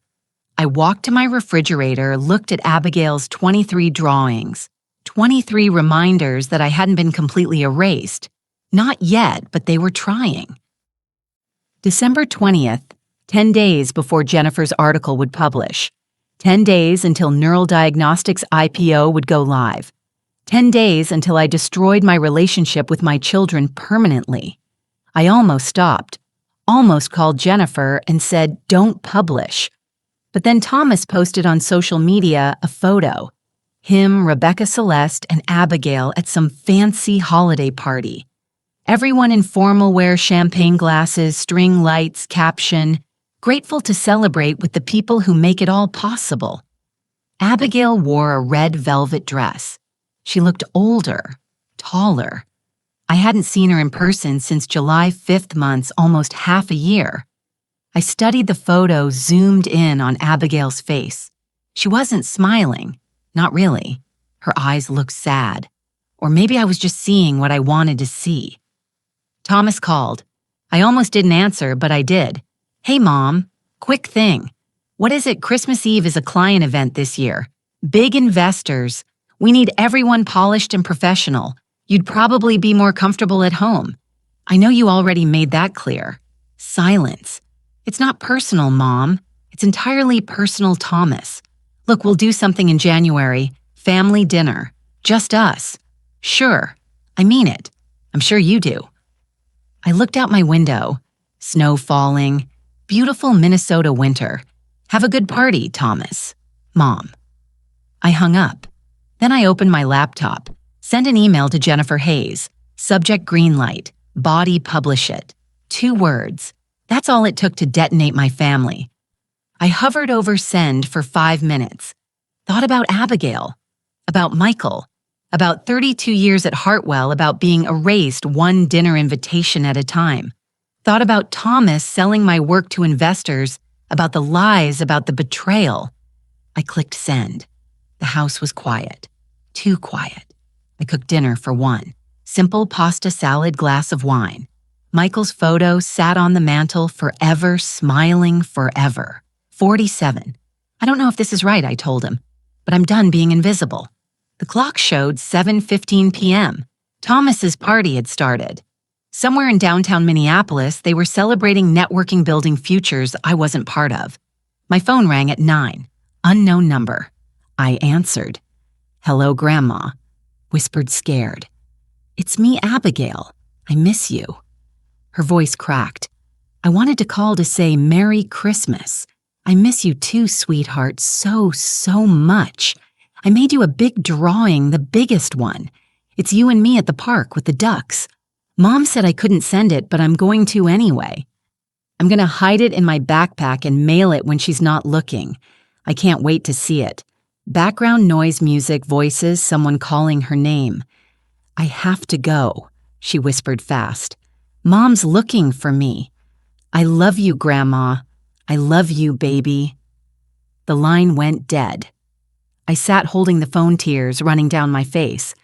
I walked to my refrigerator, looked at Abigail's 23 drawings, 23 reminders that I hadn't been completely erased. Not yet, but they were trying. December 20th, 10 days before Jennifer's article would publish. 10 days until Neural Diagnostics' IPO would go live. 10 days until I destroyed my relationship with my children permanently. I almost stopped, almost called Jennifer and said, "Don't publish." But then Thomas posted on social media a photo. Him, Rebecca Celeste, and Abigail at some fancy holiday party. Everyone in formal wear, champagne glasses, string lights, caption, "Grateful to celebrate with the people who make it all possible." Abigail wore a red velvet dress. She looked older, taller. I hadn't seen her in person since July 5th month's almost half a year. I studied the photo zoomed in on Abigail's face. She wasn't smiling. Not really. Her eyes looked sad. Or maybe I was just seeing what I wanted to see. Thomas called. I almost didn't answer, but I did. "Hey, Mom. Quick thing. What is it? Christmas Eve is a client event this year. Big investors. We need everyone polished and professional. You'd probably be more comfortable at home. I know you already made that clear." Silence. "It's not personal, Mom. It's entirely personal, Thomas. Look, we'll do something in January. Family dinner. Just us." "Sure. I mean it. I'm sure you do." I looked out my window. Snow falling. Beautiful Minnesota winter. "Have a good party, Thomas. Mom." I hung up. Then I opened my laptop. Send an email to Jennifer Hayes. Subject green light. Body publish it. 2 words. That's all it took to detonate my family. I hovered over send for 5 minutes. Thought about Abigail. About Michael. About 32 years at Hartwell, about being erased one dinner invitation at a time. Thought about Thomas selling my work to investors, about the lies, about the betrayal. I clicked send. The house was quiet. Too quiet. I cooked dinner for one. Simple pasta salad, glass of wine. Michael's photo sat on the mantel forever, smiling forever. 47. "I don't know if this is right," I told him, "but I'm done being invisible." The clock showed 7:15 p.m. Thomas's party had started. Somewhere in downtown Minneapolis, they were celebrating networking building futures I wasn't part of. My phone rang at 9. Unknown number. I answered. "Hello, Grandma," whispered scared. "It's me, Abigail. I miss you." Her voice cracked. "I wanted to call to say Merry Christmas. I miss you too, sweetheart, so much. I made you a big drawing, the biggest one. It's you and me at the park with the ducks. Mom said I couldn't send it, but I'm going to anyway. I'm going to hide it in my backpack and mail it when she's not looking. I can't wait to see it. Background noise, music, voices, someone calling her name. I have to go," she whispered fast. "Mom's looking for me. I love you, Grandma. I love you, baby." The line went dead. I sat holding the phone, tears running down my face.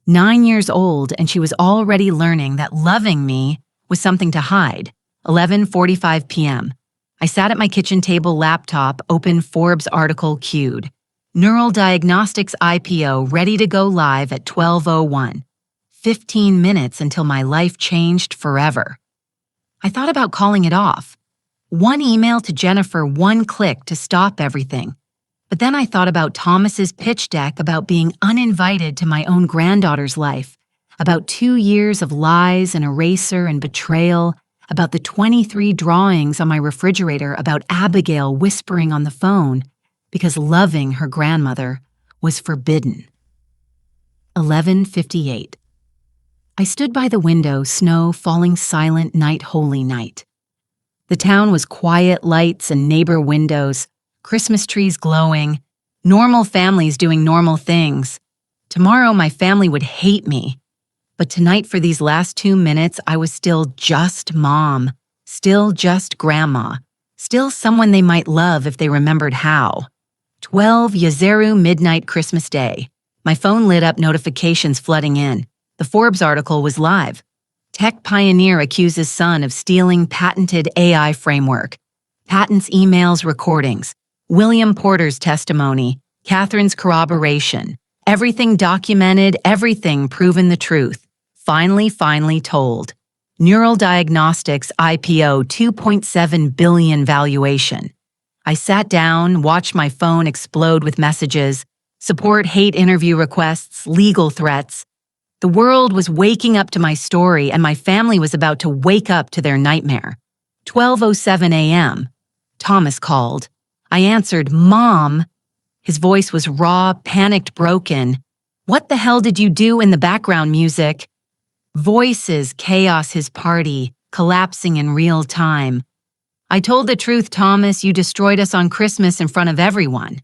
9 years old, and she was already learning that loving me was something to hide. 11:45 p.m. I sat at my kitchen table, laptop, open Forbes article queued. Neural Diagnostics IPO ready to go live at 12:01. 15 minutes until my life changed forever. I thought about calling it off. One email to Jennifer, one click to stop everything. But then I thought about Thomas's pitch deck about being uninvited to my own granddaughter's life, about 2 years of lies and eraser and betrayal, about the 23 drawings on my refrigerator about Abigail whispering on the phone because loving her grandmother was forbidden. 11:58. I stood by the window, snow falling silent night, holy night. The town was quiet, lights and neighbor windows, Christmas trees glowing, normal families doing normal things. Tomorrow my family would hate me. But tonight for these last 2 minutes, I was still just Mom, still just Grandma, still someone they might love if they remembered how. 12 Yazeru midnight Christmas Day. My phone lit up, notifications flooding in. The Forbes article was live. Tech pioneer accuses son of stealing patented AI framework. Patents, emails, recordings. William Porter's testimony. Catherine's corroboration. Everything documented, everything proven the truth. Finally told. Neural Diagnostics IPO 2.7 billion valuation. I sat down, watched my phone explode with messages, support hate interview requests, legal threats. The world was waking up to my story and my family was about to wake up to their nightmare. 12:07 a.m. Thomas called. I answered, "Mom." His voice was raw, panicked, broken. "What the hell did you do in the background music?" Voices, chaos, his party, collapsing in real time. "I told the truth, Thomas. You destroyed us on Christmas in front of everyone.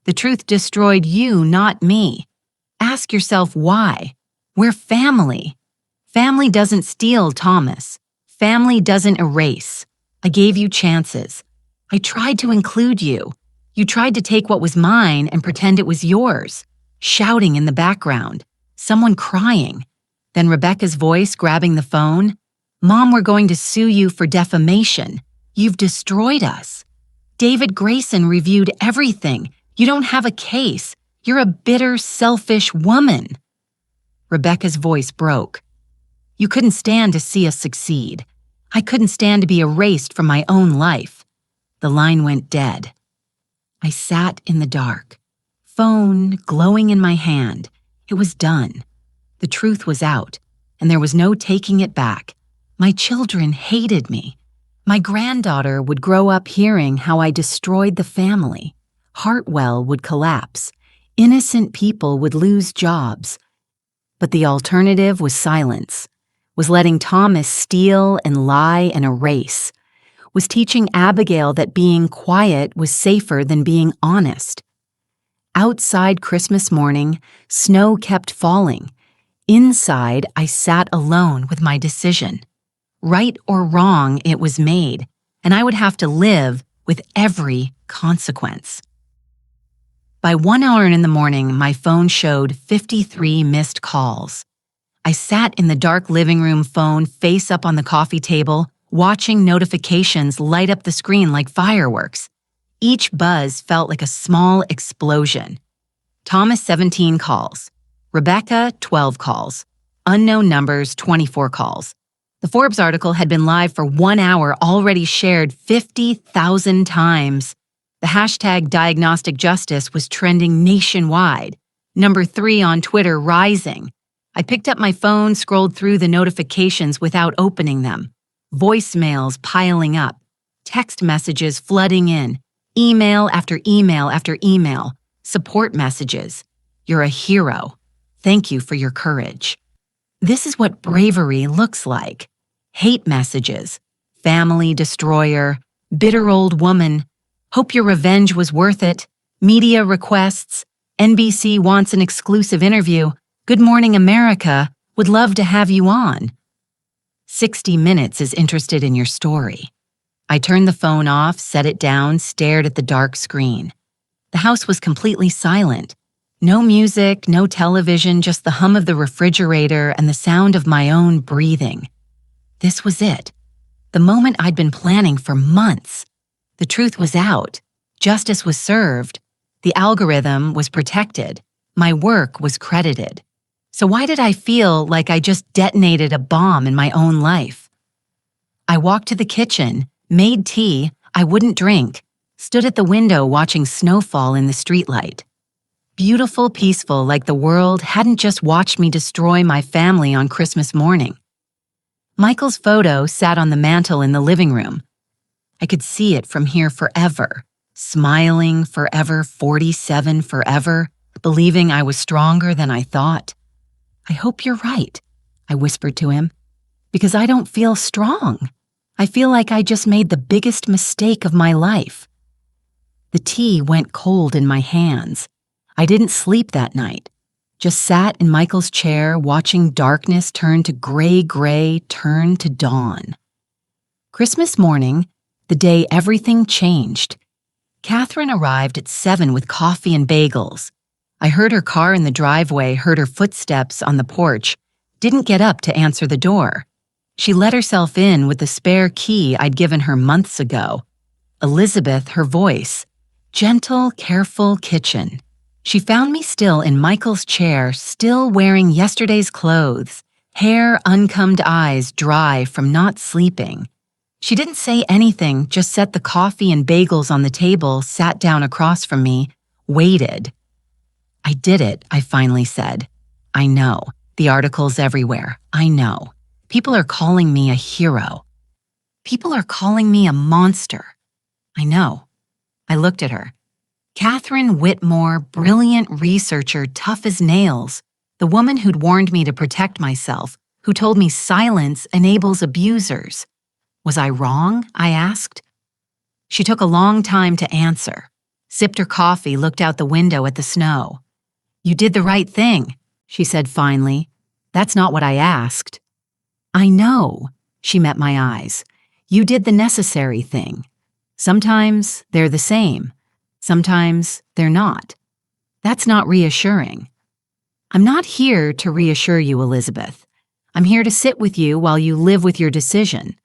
The truth destroyed you, not me. Ask yourself why. We're family. Family doesn't steal, Thomas. Family doesn't erase. I gave you chances. I tried to include you. You tried to take what was mine and pretend it was yours. Shouting in the background. Someone crying. Then Rebecca's voice grabbing the phone. Mom, we're going to sue you for defamation. You've destroyed us. David Grayson reviewed everything. You don't have a case. You're a bitter, selfish woman." Rebecca's voice broke. "You couldn't stand to see us succeed. I couldn't stand to be erased from my own life." The line went dead. I sat in the dark, phone glowing in my hand. It was done. The truth was out, and there was no taking it back. My children hated me. My granddaughter would grow up hearing how I destroyed the family. Hartwell would collapse. Innocent people would lose jobs. But the alternative was silence, was letting Thomas steal and lie and erase, was teaching Abigail that being quiet was safer than being honest. Outside Christmas morning, snow kept falling. Inside, I sat alone with my decision. Right or wrong, it was made, and I would have to live with every consequence. By 1 hour in the morning, my phone showed 53 missed calls. I sat in the dark living room, phone face up on the coffee table, watching notifications light up the screen like fireworks. Each buzz felt like a small explosion. Thomas, 17 calls. Rebecca, 12 calls. Unknown numbers, 24 calls. The Forbes article had been live for 1 hour, already shared 50,000 times. The hashtag Diagnostic Justice was trending nationwide. Number 3 on Twitter, rising. I picked up my phone, scrolled through the notifications without opening them. Voicemails piling up. Text messages flooding in. Email after email after email. Support messages. You're a hero. Thank you for your courage. This is what bravery looks like. Hate messages. Family destroyer. Bitter old woman. Hope your revenge was worth it. Media requests. NBC wants an exclusive interview. Good Morning America would love to have you on. 60 Minutes is interested in your story. I turned the phone off, set it down, stared at the dark screen. The house was completely silent. No music, no television, just the hum of the refrigerator and the sound of my own breathing. This was it. The moment I'd been planning for months. The truth was out. Justice was served. The algorithm was protected. My work was credited. So why did I feel like I just detonated a bomb in my own life? I walked to the kitchen, made tea I wouldn't drink, stood at the window watching snowfall in the streetlight. Beautiful, peaceful, like the world hadn't just watched me destroy my family on Christmas morning. Michael's photo sat on the mantel in the living room. I could see it from here forever, smiling forever, 47 forever, believing I was stronger than I thought. I hope you're right, I whispered to him, because I don't feel strong. I feel like I just made the biggest mistake of my life. The tea went cold in my hands. I didn't sleep that night, just sat in Michael's chair watching darkness turn to gray, turn to dawn. Christmas morning, the day everything changed. Catherine arrived at 7 with coffee and bagels. I heard her car in the driveway, heard her footsteps on the porch, didn't get up to answer the door. She let herself in with the spare key I'd given her months ago. Elizabeth, her voice. Gentle, careful kitchen. She found me still in Michael's chair, still wearing yesterday's clothes, hair uncombed, eyes dry from not sleeping. She didn't say anything, just set the coffee and bagels on the table, sat down across from me, waited. "I did it," I finally said. "I know. The articles everywhere. I know. People are calling me a hero. People are calling me a monster. I know." I looked at her. Catherine Whitmore, brilliant researcher, tough as nails, the woman who'd warned me to protect myself, who told me silence enables abusers. Was I wrong? I asked. She took a long time to answer, sipped her coffee, looked out the window at the snow. "You did the right thing," she said finally. "That's not what I asked." "I know," she met my eyes. "You did the necessary thing. Sometimes they're the same. Sometimes they're not. That's not reassuring." "I'm not here to reassure you, Elizabeth. I'm here to sit with you while you live with your decision."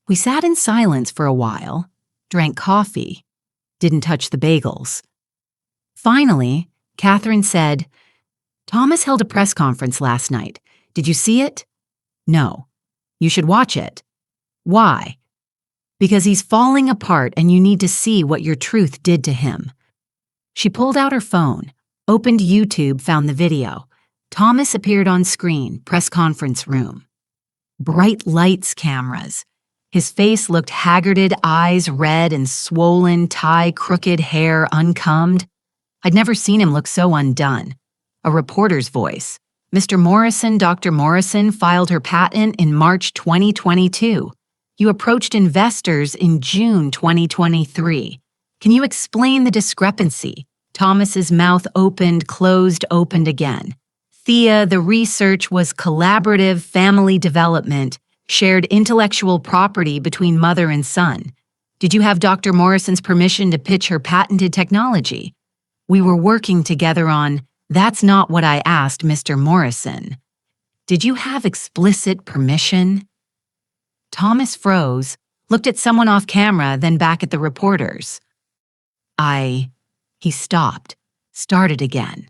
We sat in silence for a while, drank coffee, didn't touch the bagels. Finally, Catherine said, "Thomas held a press conference last night. Did you see it?" "No." "You should watch it." "Why?" "Because he's falling apart and you need to see what your truth did to him." She pulled out her phone, opened YouTube, found the video. Thomas appeared on screen, press conference room. Bright lights, cameras. His face looked haggarded, eyes red and swollen, tie crooked, hair uncombed. I'd never seen him look so undone. A reporter's voice. "Mr. Morrison, Dr. Morrison filed her patent in March 2022. You approached investors in June 2023. Can you explain the discrepancy?" Thomas's mouth opened, closed, opened again. "Thea, the research was collaborative family development, shared intellectual property between mother and son. Did you have Dr. Morrison's permission to pitch her patented technology?" "We were working together on, that's not what I asked Mr. Morrison." "Did you have explicit permission?" Thomas froze, looked at someone off camera, then back at the reporters. He stopped, started again.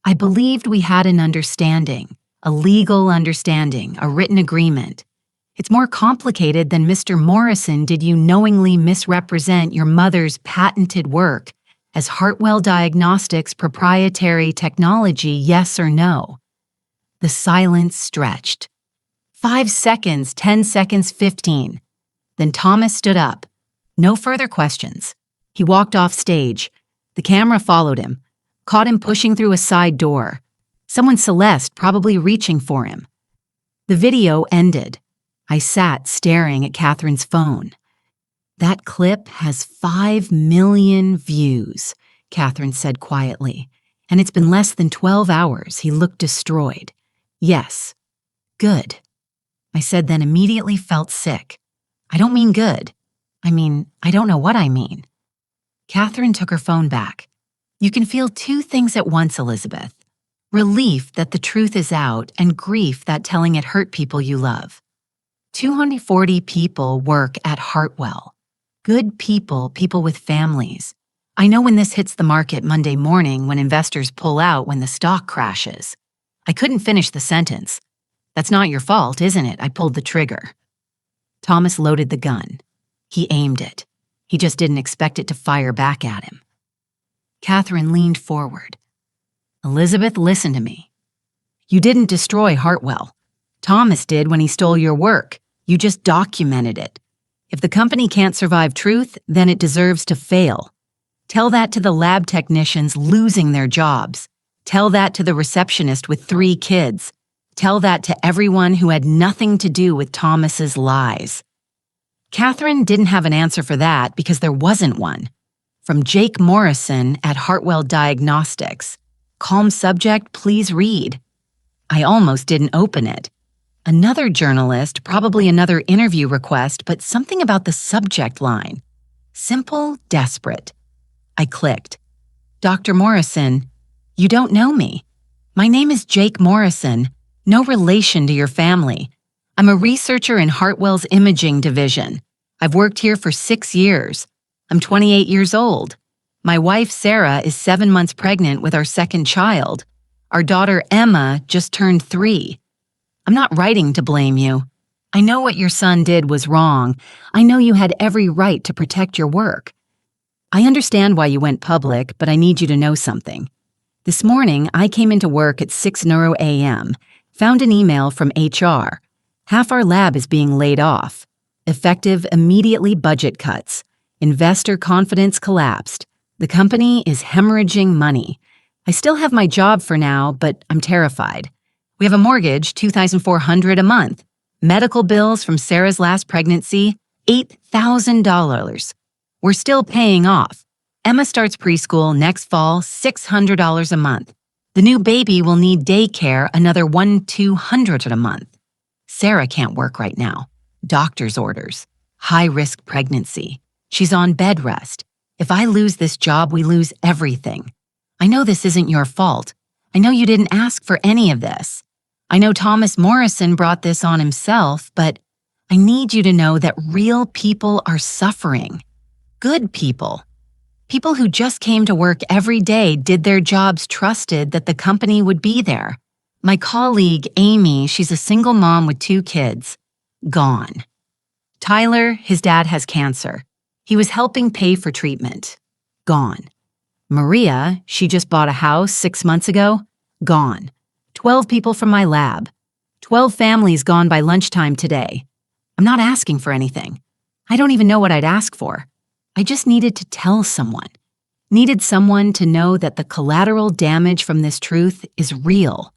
"I believed we had an understanding, a legal understanding, a written agreement. It's more complicated than Mr. Morrison. Did you knowingly misrepresent your mother's patented work as Hartwell Diagnostics' proprietary technology, yes or no?" The silence stretched. 5 seconds, 10 seconds, 15. Then Thomas stood up. No further questions. He walked off stage. The camera followed him, caught him pushing through a side door. Someone Celeste probably reaching for him. The video ended. I sat staring at Catherine's phone. "That clip has 5 million views," Catherine said quietly. "And it's been less than 12 hours. He looked destroyed." "Yes." "Good." I said, then immediately felt sick. "I don't mean good. I don't know what I mean." Catherine took her phone back. "You can feel 2 things at once, Elizabeth. Relief that the truth is out and grief that telling it hurt people you love. 240 people work at Hartwell. Good people, people with families. I know when this hits the market Monday morning when investors pull out when the stock crashes." I couldn't finish the sentence. "That's not your fault, isn't it? I pulled the trigger." Thomas loaded the gun. He aimed it. He just didn't expect it to fire back at him. Catherine leaned forward. "Elizabeth, listen to me. You didn't destroy Hartwell. Thomas did when he stole your work. You just documented it. If the company can't survive truth, then it deserves to fail. Tell that to the lab technicians losing their jobs. Tell that to the receptionist with 3 kids. Tell that to everyone who had nothing to do with Thomas's lies." Catherine didn't have an answer for that because there wasn't one. From Jake Morrison at Hartwell Diagnostics. Calm subject, please read. I almost didn't open it. Another journalist, probably another interview request, but something about the subject line. Simple, desperate. I clicked. "Dr. Morrison, you don't know me. My name is Jake Morrison. No relation to your family. I'm a researcher in Hartwell's imaging division. I've worked here for 6 years. I'm 28 years old. My wife, Sarah, is 7 months pregnant with our second child. Our daughter, Emma, just turned 3. I'm not writing to blame you. I know what your son did was wrong. I know you had every right to protect your work. I understand why you went public, but I need you to know something. This morning, I came into work at 6:00 a.m., found an email from HR. Half our lab is being laid off. Effective immediately budget cuts. Investor confidence collapsed. The company is hemorrhaging money. I still have my job for now, but I'm terrified. We have a mortgage, $2,400 a month. Medical bills from Sarah's last pregnancy, $8,000. We're still paying off. Emma starts preschool next fall, $600 a month. The new baby will need daycare, another $1,200 a month. Sarah can't work right now. Doctor's orders. High-risk pregnancy. She's on bed rest. If I lose this job, we lose everything. I know this isn't your fault. I know you didn't ask for any of this. I know Thomas Morrison brought this on himself, but I need you to know that real people are suffering. Good people. People who just came to work every day, did their jobs, trusted that the company would be there. My colleague, Amy, she's a single mom with 2 kids. Gone. Tyler, his dad has cancer. He was helping pay for treatment. Gone. Maria, she just bought a house 6 months ago. Gone. 12 people from my lab. 12 families gone by lunchtime today. I'm not asking for anything. I don't even know what I'd ask for. I just needed to tell someone. Needed someone to know that the collateral damage from this truth is real.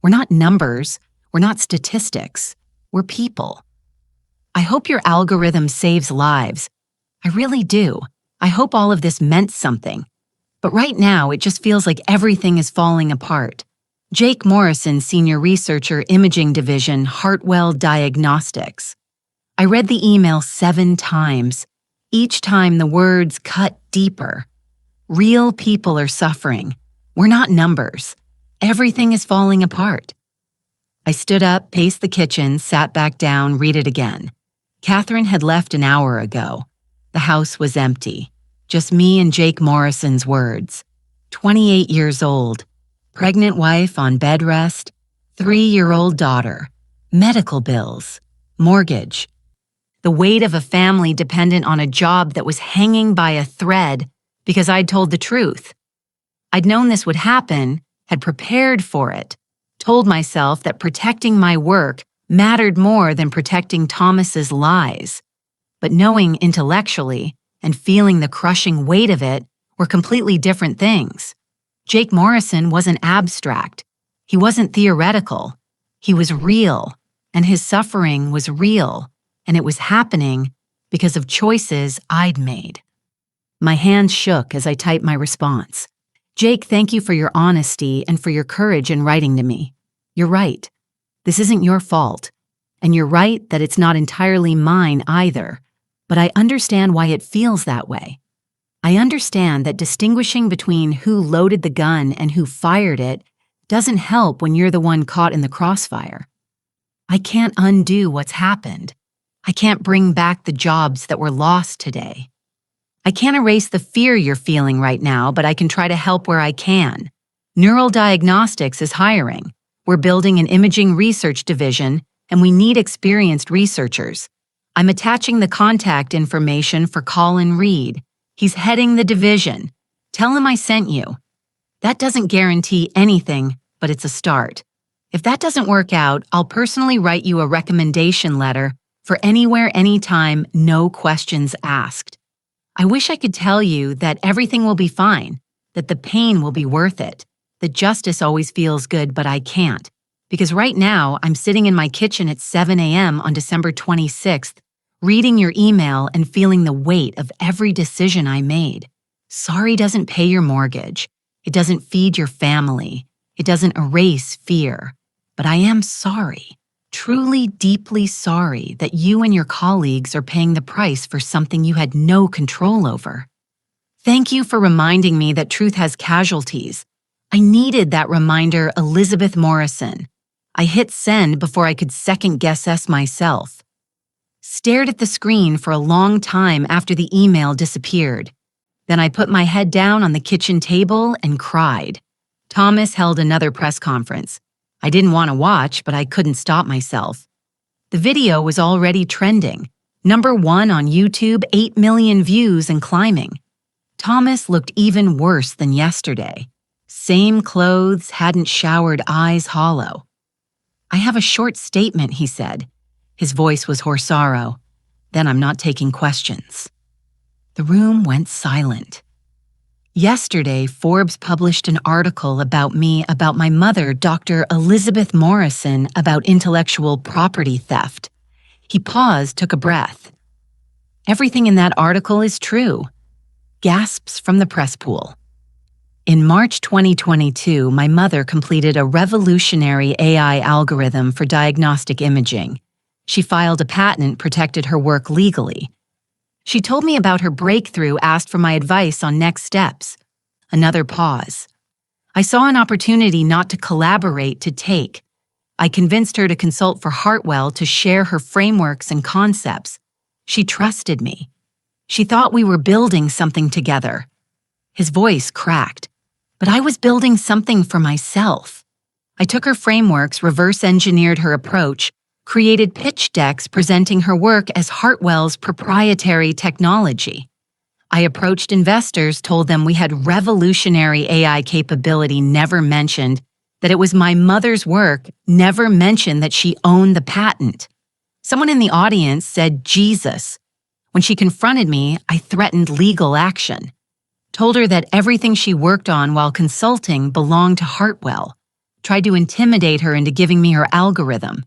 We're not numbers. We're not statistics. We're people. I hope your algorithm saves lives. I really do. I hope all of this meant something. But right now, it just feels like everything is falling apart. Jake Morrison, Senior Researcher, Imaging Division, Hartwell Diagnostics. I read the email 7 times. Each time the words cut deeper. Real people are suffering. We're not numbers. Everything is falling apart. I stood up, paced the kitchen, sat back down, read it again. Catherine had left an hour ago. The house was empty. Just me and Jake Morrison's words. 28 years old. Pregnant wife on bed rest. 3-year-old daughter. Medical bills. Mortgage. The weight of a family dependent on a job that was hanging by a thread because I'd told the truth. I'd known this would happen, had prepared for it, told myself that protecting my work mattered more than protecting Thomas's lies. But knowing intellectually and feeling the crushing weight of it were completely different things. Jake Morrison wasn't abstract. He wasn't theoretical. He was real, and his suffering was real. And it was happening because of choices I'd made. My hands shook as I typed my response. Jake, thank you for your honesty and for your courage in writing to me. You're right. This isn't your fault. And you're right that it's not entirely mine either. But I understand why it feels that way. I understand that distinguishing between who loaded the gun and who fired it doesn't help when you're the one caught in the crossfire. I can't undo what's happened. I can't bring back the jobs that were lost today. I can't erase the fear you're feeling right now, but I can try to help where I can. Neural Diagnostics is hiring. We're building an imaging research division, and we need experienced researchers. I'm attaching the contact information for Colin Reed. He's heading the division. Tell him I sent you. That doesn't guarantee anything, but it's a start. If that doesn't work out, I'll personally write you a recommendation letter for anywhere, anytime, no questions asked. I wish I could tell you that everything will be fine, that the pain will be worth it, that justice always feels good, but I can't. Because right now, I'm sitting in my kitchen at 7 a.m. on December 26th, reading your email and feeling the weight of every decision I made. Sorry doesn't pay your mortgage. It doesn't feed your family. It doesn't erase fear. But I am sorry. Truly, deeply sorry that you and your colleagues are paying the price for something you had no control over. Thank you for reminding me that truth has casualties. I needed that reminder, Elizabeth Morrison. I hit send before I could second-guess myself. Stared at the screen for a long time after the email disappeared. Then I put my head down on the kitchen table and cried. Thomas held another press conference. I didn't want to watch, but I couldn't stop myself. The video was already trending. #1 on YouTube, 8 million views and climbing. Thomas looked even worse than yesterday. Same clothes, hadn't showered, eyes hollow. I have a short statement, he said. His voice was hoarse. Then I'm not taking questions. The room went silent. Yesterday, Forbes published an article about me, about my mother, Dr. Elizabeth Morrison, about intellectual property theft. He paused, took a breath. Everything in that article is true. Gasps from the press pool. In March 2022, my mother completed a revolutionary AI algorithm for diagnostic imaging. She filed a patent, protected her work legally. She told me about her breakthrough, asked for my advice on next steps. Another pause. I saw an opportunity not to collaborate, to take. I convinced her to consult for Hartwell to share her frameworks and concepts. She trusted me. She thought we were building something together. His voice cracked. But I was building something for myself. I took her frameworks, reverse-engineered her approach, created pitch decks presenting her work as Hartwell's proprietary technology. I approached investors, told them we had revolutionary AI capability, never mentioned that it was my mother's work, never mentioned that she owned the patent. Someone in the audience said, Jesus. When she confronted me, I threatened legal action. Told her that everything she worked on while consulting belonged to Hartwell. Tried to intimidate her into giving me her algorithm.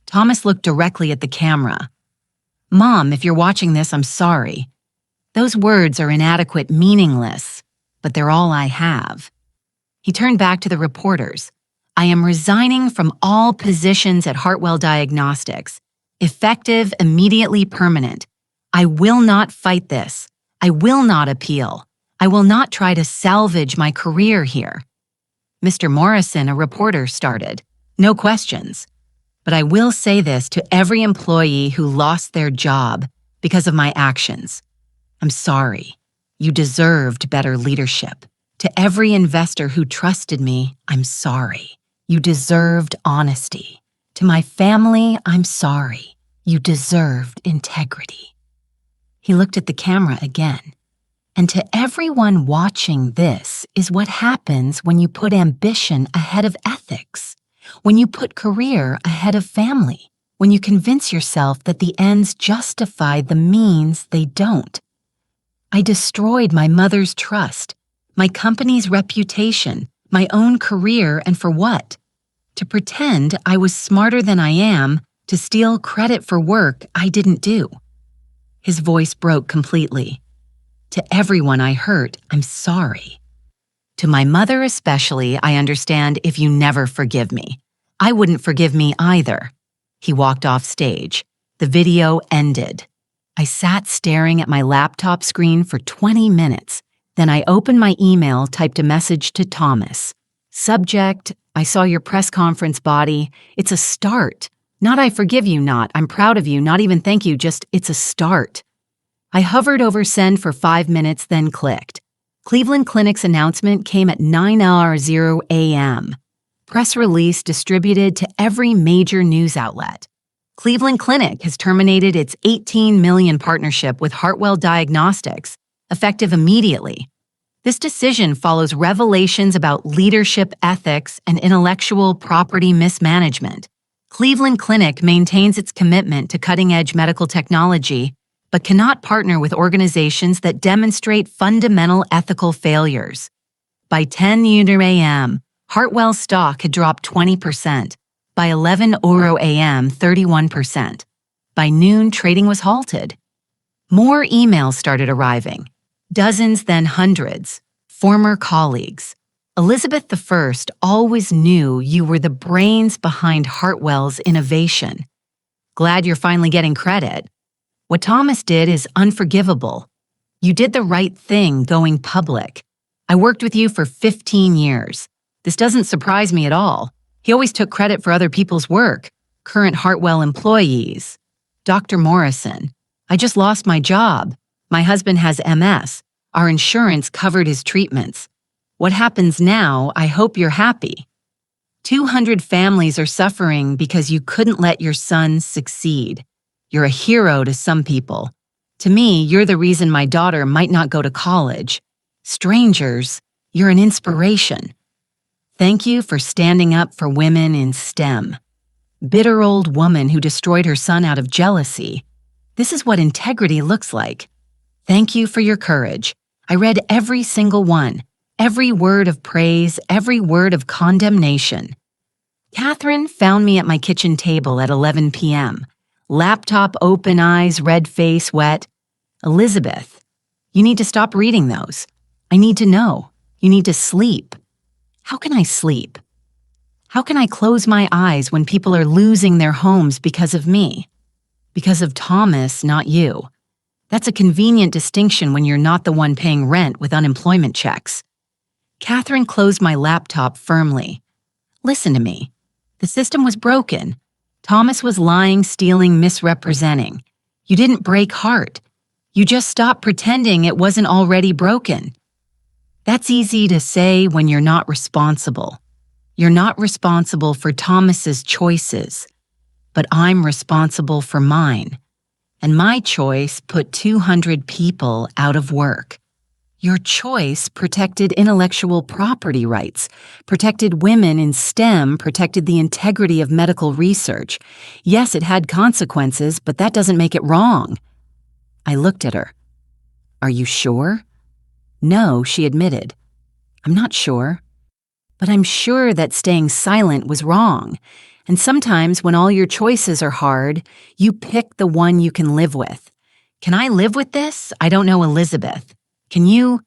Thomas looked directly at the camera. Mom, if you're watching this, I'm sorry. Those words are inadequate, meaningless, but they're all I have. He turned back to the reporters. I am resigning from all positions at Hartwell Diagnostics. Effective, immediately, permanent. I will not fight this. I will not appeal. I will not try to salvage my career here. Mr. Morrison, a reporter, started. No questions. But I will say this to every employee who lost their job because of my actions. I'm sorry. You deserved better leadership. To every investor who trusted me, I'm sorry. You deserved honesty. To my family, I'm sorry. You deserved integrity. He looked at the camera again. And to everyone watching, this is what happens when you put ambition ahead of ethics, when you put career ahead of family, when you convince yourself that the ends justify the means they don't. I destroyed my mother's trust, my company's reputation, my own career, and for what? To pretend I was smarter than I am, to steal credit for work I didn't do. His voice broke completely. To everyone I hurt, I'm sorry. To my mother especially, I understand if you never forgive me. I wouldn't forgive me either. He walked off stage. The video ended. I sat staring at my laptop screen for 20 minutes. Then I opened my email, typed a message to Thomas. Subject, I saw your press conference body. It's a start. Not I forgive you, not I'm proud of you, not even thank you, just it's a start. I hovered over send for 5 minutes, then clicked. Cleveland Clinic's announcement came at 9:00 a.m. Press release distributed to every major news outlet. Cleveland Clinic has terminated its $18 million partnership with Hartwell Diagnostics, effective immediately. This decision follows revelations about leadership ethics and intellectual property mismanagement. Cleveland Clinic maintains its commitment to cutting-edge medical technology, but cannot partner with organizations that demonstrate fundamental ethical failures. By 10:00 a.m., Hartwell stock had dropped 20%. By 11:00 a.m., 31%. By noon, trading was halted. More emails started arriving. Dozens, then hundreds. Former colleagues. Elizabeth I always knew you were the brains behind Hartwell's innovation. Glad you're finally getting credit. What Thomas did is unforgivable. You did the right thing going public. I worked with you for 15 years. This doesn't surprise me at all. He always took credit for other people's work. Current Hartwell employees. Dr. Morrison. I just lost my job. My husband has MS. Our insurance covered his treatments. What happens now? I hope you're happy. 200 families are suffering because you couldn't let your son succeed. You're a hero to some people. To me, you're the reason my daughter might not go to college. Strangers, you're an inspiration. Thank you for standing up for women in STEM. Bitter old woman who destroyed her son out of jealousy. This is what integrity looks like. Thank you for your courage. I read every single one, every word of praise, every word of condemnation. Catherine found me at my kitchen table at 11 p.m. Laptop open, eyes, red face, wet. Elizabeth, you need to stop reading those. I need to know. You need to sleep. How can I sleep? How can I close my eyes when people are losing their homes because of me? Because of Thomas, not you. That's a convenient distinction when you're not the one paying rent with unemployment checks. Catherine closed my laptop firmly. Listen to me. The system was broken. Thomas was lying, stealing, misrepresenting. You didn't break heart. You just stopped pretending it wasn't already broken. That's easy to say when you're not responsible. You're not responsible for Thomas's choices, but I'm responsible for mine. And my choice put 200 people out of work. Your choice protected intellectual property rights, protected women in STEM, protected the integrity of medical research. Yes, it had consequences, but that doesn't make it wrong. I looked at her. Are you sure? No, she admitted. I'm not sure. But I'm sure that staying silent was wrong. And sometimes when all your choices are hard, you pick the one you can live with. Can I live with this? I don't know, Elizabeth. Can you?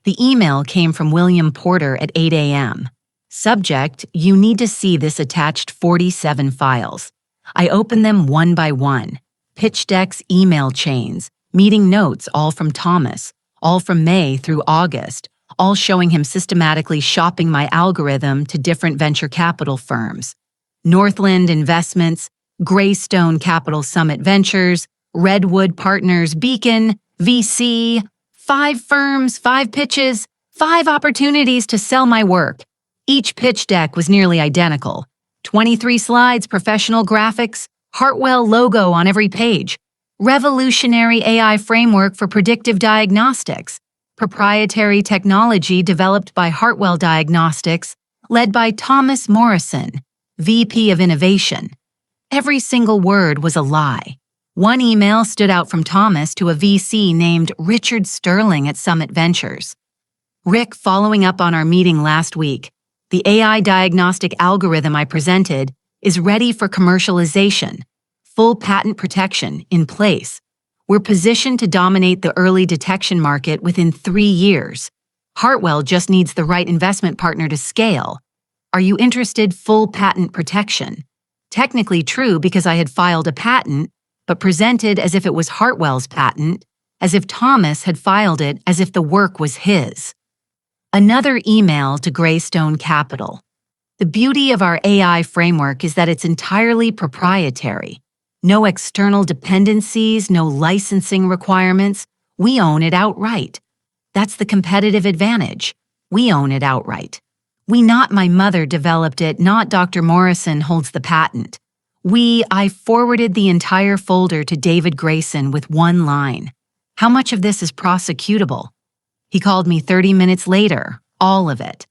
The email came from William Porter at 8 a.m. Subject, you need to see this attached 47 files. I opened them one by one. Pitch decks, email chains, meeting notes, all from Thomas, all from May through August, all showing him systematically shopping my algorithm to different venture capital firms. Northland Investments, Greystone Capital Summit Ventures, Redwood Partners Beacon, VC, 5 firms, 5 pitches, 5 opportunities to sell my work. Each pitch deck was nearly identical. 23 slides, professional graphics, Hartwell logo on every page. Revolutionary AI framework for predictive diagnostics. Proprietary technology developed by Hartwell Diagnostics, led by Thomas Morrison, VP of Innovation. Every single word was a lie. One email stood out from Thomas to a VC named Richard Sterling at Summit Ventures. Rick, following up on our meeting last week, the AI diagnostic algorithm I presented is ready for commercialization. Full patent protection in place. We're positioned to dominate the early detection market within 3 years. Hartwell just needs the right investment partner to scale. Are you interested? Full patent protection. Technically true because I had filed a patent, but presented as if it was Hartwell's patent, as if Thomas had filed it as if the work was his. Another email to Greystone Capital. The beauty of our AI framework is that it's entirely proprietary. No external dependencies, no licensing requirements. We own it outright. That's the competitive advantage. We own it outright. We, not my mother, developed it, not Dr. Morrison holds the patent. I forwarded the entire folder to David Grayson with one line. How much of this is prosecutable? He called me 30 minutes later, all of it.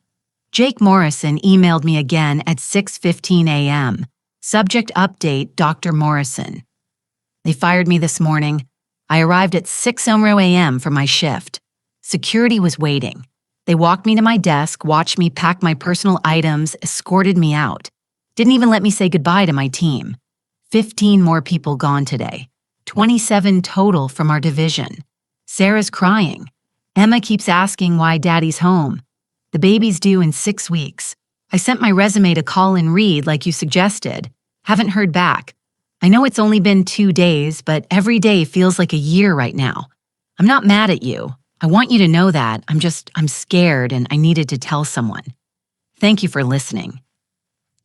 Jake Morrison emailed me again at 6:15 a.m. Subject update, Dr. Morrison. They fired me this morning. I arrived at 6:00 a.m. for my shift. Security was waiting. They walked me to my desk, watched me pack my personal items, escorted me out. Didn't even let me say goodbye to my team. 15 more people gone today. 27 total from our division. Sarah's crying. Emma keeps asking why Daddy's home. The baby's due in 6 weeks. I sent my resume to Colin Reed like you suggested. Haven't heard back. I know it's only been 2 days, but every day feels like a year right now. I'm not mad at you. I want you to know that. I'm scared and I needed to tell someone. Thank you for listening.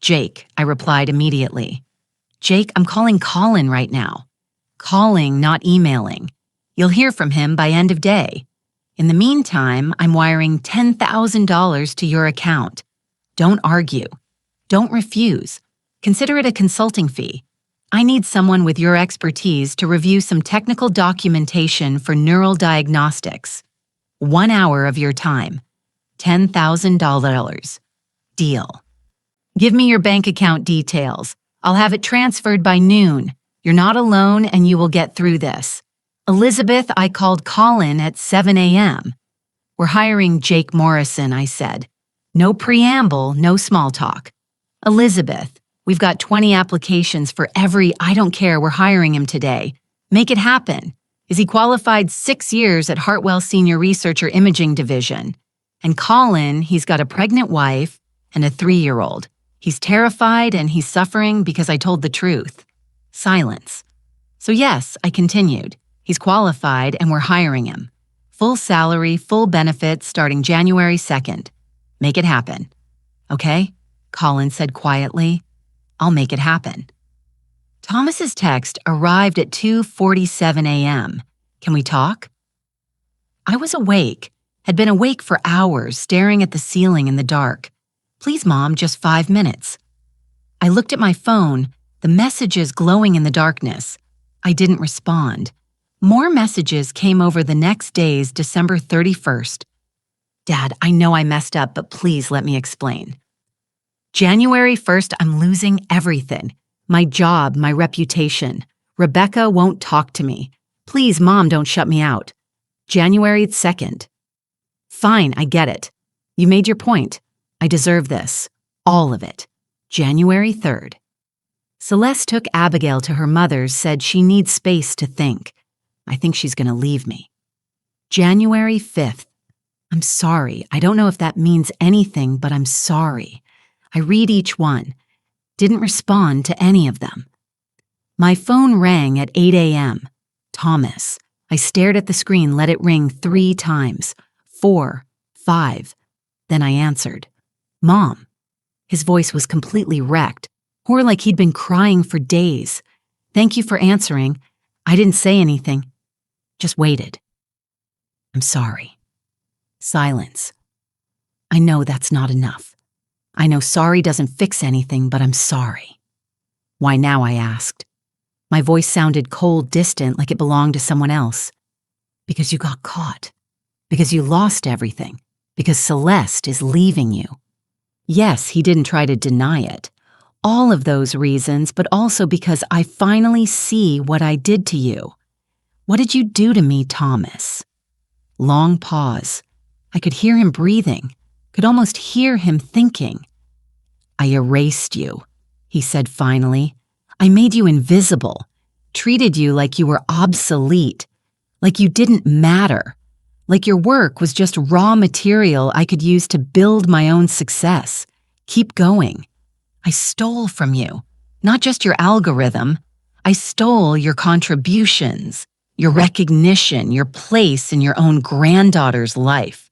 Jake, I replied immediately. Jake, I'm calling Colin right now. Calling, not emailing. You'll hear from him by end of day. In the meantime, I'm wiring $10,000 to your account. Don't argue. Don't refuse. Consider it a consulting fee. I need someone with your expertise to review some technical documentation for neural diagnostics. 1 hour of your time. $10,000. Deal. Give me your bank account details. I'll have it transferred by noon. You're not alone and you will get through this. Elizabeth, I called Colin at 7 a.m. We're hiring Jake Morrison, I said. No preamble, no small talk. Elizabeth, we've got 20 applications for every I don't care, we're hiring him today. Make it happen. Is he qualified 6 years at Hartwell Senior Researcher Imaging Division? And Colin, he's got a pregnant wife and a 3-year-old. He's terrified and he's suffering because I told the truth. Silence. So yes, I continued. He's qualified and we're hiring him. Full salary, full benefits starting January 2nd. Make it happen. Okay? Colin said quietly. I'll make it happen. Thomas's text arrived at 2:47 a.m. Can we talk? I was awake, had been awake for hours, staring at the ceiling in the dark. Please, Mom, just 5 minutes. I looked at my phone, the messages glowing in the darkness. I didn't respond. More messages came over the next day's December 31st. Dad, I know I messed up, but please let me explain. January 1st, I'm losing everything. My job, my reputation. Rebecca won't talk to me. Please, Mom, don't shut me out. January 2nd. Fine, I get it. You made your point. I deserve this. All of it. January 3rd. Celeste took Abigail to her mother's, said she needs space to think. I think she's going to leave me. January 5th. I'm sorry. I don't know if that means anything, but I'm sorry. I read each one. Didn't respond to any of them. My phone rang at 8 a.m. Thomas. I stared at the screen, let it ring 3 times. 4, 5. Then I answered. Mom. His voice was completely wrecked, or like he'd been crying for days. Thank you for answering. I didn't say anything. Just waited. I'm sorry. Silence. I know that's not enough. I know sorry doesn't fix anything, but I'm sorry. Why now, I asked. My voice sounded cold, distant, like it belonged to someone else. Because you got caught. Because you lost everything. Because Celeste is leaving you. Yes, he didn't try to deny it. All of those reasons, but also because I finally see what I did to you. What did you do to me, Thomas? Long pause. I could hear him breathing, could almost hear him thinking. I erased you, he said finally. I made you invisible, treated you like you were obsolete, like you didn't matter, like your work was just raw material I could use to build my own success. Keep going. I stole from you, not just your algorithm. I stole your contributions, your recognition, your place in your own granddaughter's life.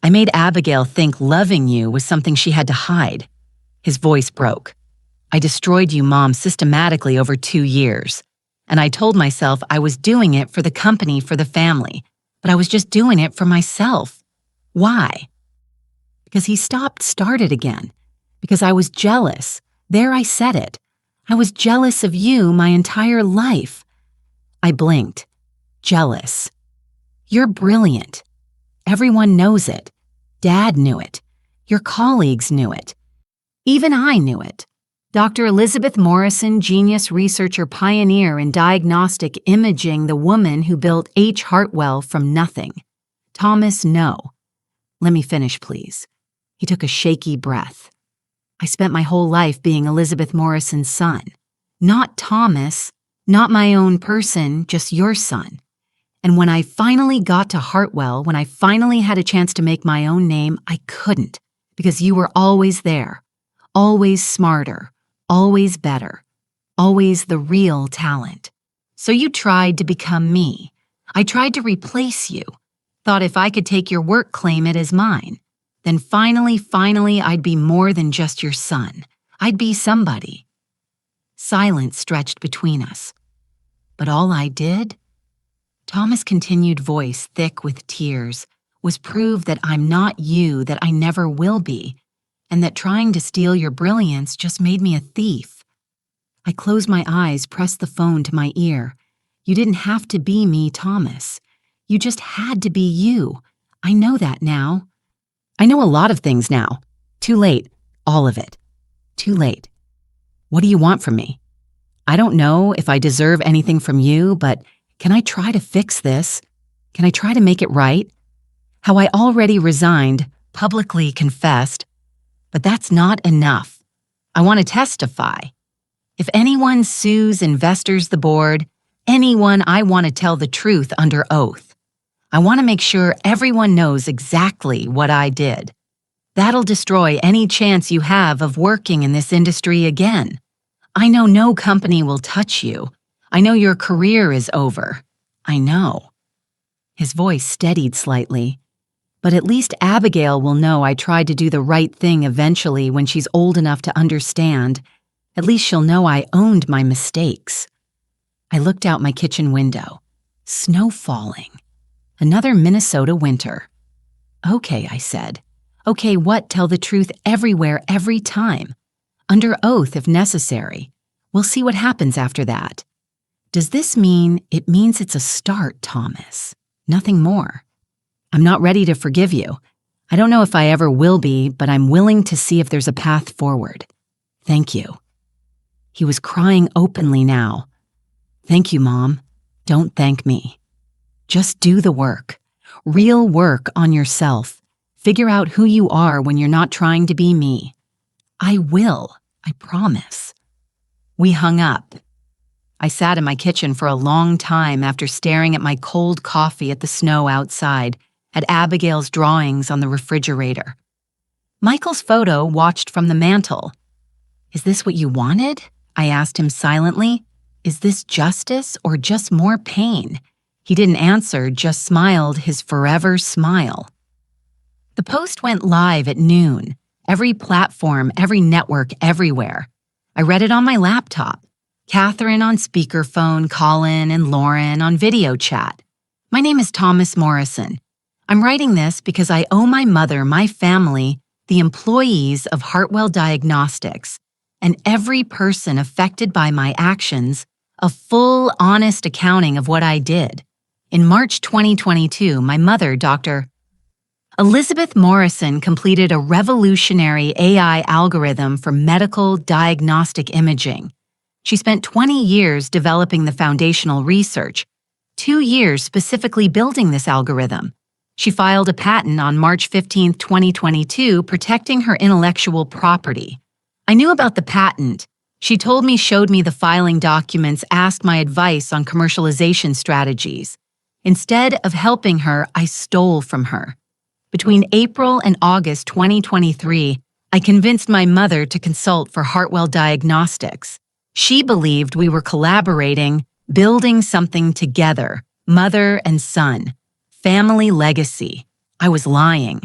I made Abigail think loving you was something she had to hide. His voice broke. I destroyed you, Mom, systematically over 2 years. And I told myself I was doing it for the company, for the family. But I was just doing it for myself. Why? Because he started again. Because I was jealous. There I said it. I was jealous of you my entire life. I blinked. Jealous. You're brilliant. Everyone knows it. Dad knew it. Your colleagues knew it. Even I knew it. Dr. Elizabeth Morrison, genius researcher pioneer in diagnostic imaging, the woman who built H. Hartwell from nothing. Thomas, no. Let me finish, please. He took a shaky breath. I spent my whole life being Elizabeth Morrison's son. Not Thomas, not my own person, just your son. And when I finally got to Hartwell, when I finally had a chance to make my own name, I couldn't, because you were always there, always smarter, always better, always the real talent. So you tried to become me. I tried to replace you. Thought if I could take your work, claim it as mine. Then finally, I'd be more than just your son. I'd be somebody. Silence stretched between us. But all I did? Thomas' continued voice, thick with tears, was proof that I'm not you, that I never will be, and that trying to steal your brilliance just made me a thief. I closed my eyes, pressed the phone to my ear. You didn't have to be me, Thomas. You just had to be you. I know that now. I know a lot of things now. Too late. All of it. Too late. What do you want from me? I don't know if I deserve anything from you, but can I try to fix this? Can I try to make it right? How I already resigned, publicly confessed, but that's not enough. I want to testify. If anyone sues investors, the board, anyone, I want to tell the truth under oath. I want to make sure everyone knows exactly what I did. That'll destroy any chance you have of working in this industry again. I know no company will touch you. I know your career is over. I know. His voice steadied slightly. But at least Abigail will know I tried to do the right thing eventually when she's old enough to understand. At least she'll know I owned my mistakes. I looked out my kitchen window. Snow falling. Another Minnesota winter. Okay, I said. Okay, what? Tell the truth everywhere, every time. Under oath if necessary. We'll see what happens after that. Does this mean it means it's a start, Thomas? Nothing more. I'm not ready to forgive you. I don't know if I ever will be, but I'm willing to see if there's a path forward. Thank you. He was crying openly now. Thank you, Mom. Don't thank me. Just do the work. Real work on yourself. Figure out who you are when you're not trying to be me. I will. I promise. We hung up. I sat in my kitchen for a long time after staring at my cold coffee at the snow outside, at Abigail's drawings on the refrigerator. Michael's photo watched from the mantel. Is this what you wanted? I asked him silently. Is this justice or just more pain? He didn't answer, just smiled his forever smile. The post went live at noon. Every platform, every network, everywhere. I read it on my laptop. Catherine on speakerphone, Colin and Lauren on video chat. My name is Thomas Morrison. I'm writing this because I owe my mother, my family, the employees of Hartwell Diagnostics, and every person affected by my actions, a full, honest accounting of what I did. In March 2022, my mother, Dr. Elizabeth Morrison, completed a revolutionary AI algorithm for medical diagnostic imaging. She spent 20 years developing the foundational research, 2 years specifically building this algorithm. She filed a patent on March 15, 2022, protecting her intellectual property. I knew about the patent. She told me, showed me the filing documents, asked my advice on commercialization strategies. Instead of helping her, I stole from her. Between April and August 2023, I convinced my mother to consult for Hartwell Diagnostics. She believed we were collaborating, building something together, mother and son. Family legacy. I was lying.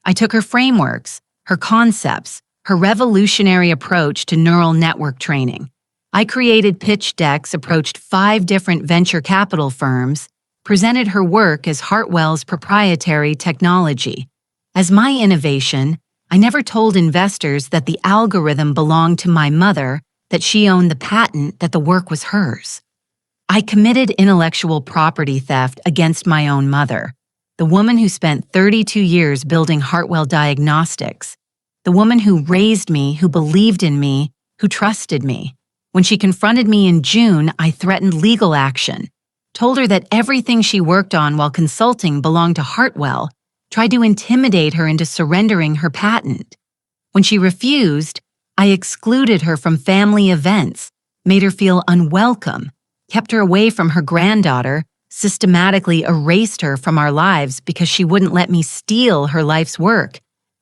I took her frameworks, her concepts, her revolutionary approach to neural network training. I created pitch decks, approached 5 different venture capital firms, presented her work as Hartwell's proprietary technology. As my innovation, I never told investors that the algorithm belonged to my mother, that she owned the patent, that the work was hers. I committed intellectual property theft against my own mother, the woman who spent 32 years building Hartwell Diagnostics, the woman who raised me, who believed in me, who trusted me. When she confronted me in June, I threatened legal action, told her that everything she worked on while consulting belonged to Hartwell, tried to intimidate her into surrendering her patent. When she refused, I excluded her from family events, made her feel unwelcome, kept her away from her granddaughter, systematically erased her from our lives because she wouldn't let me steal her life's work.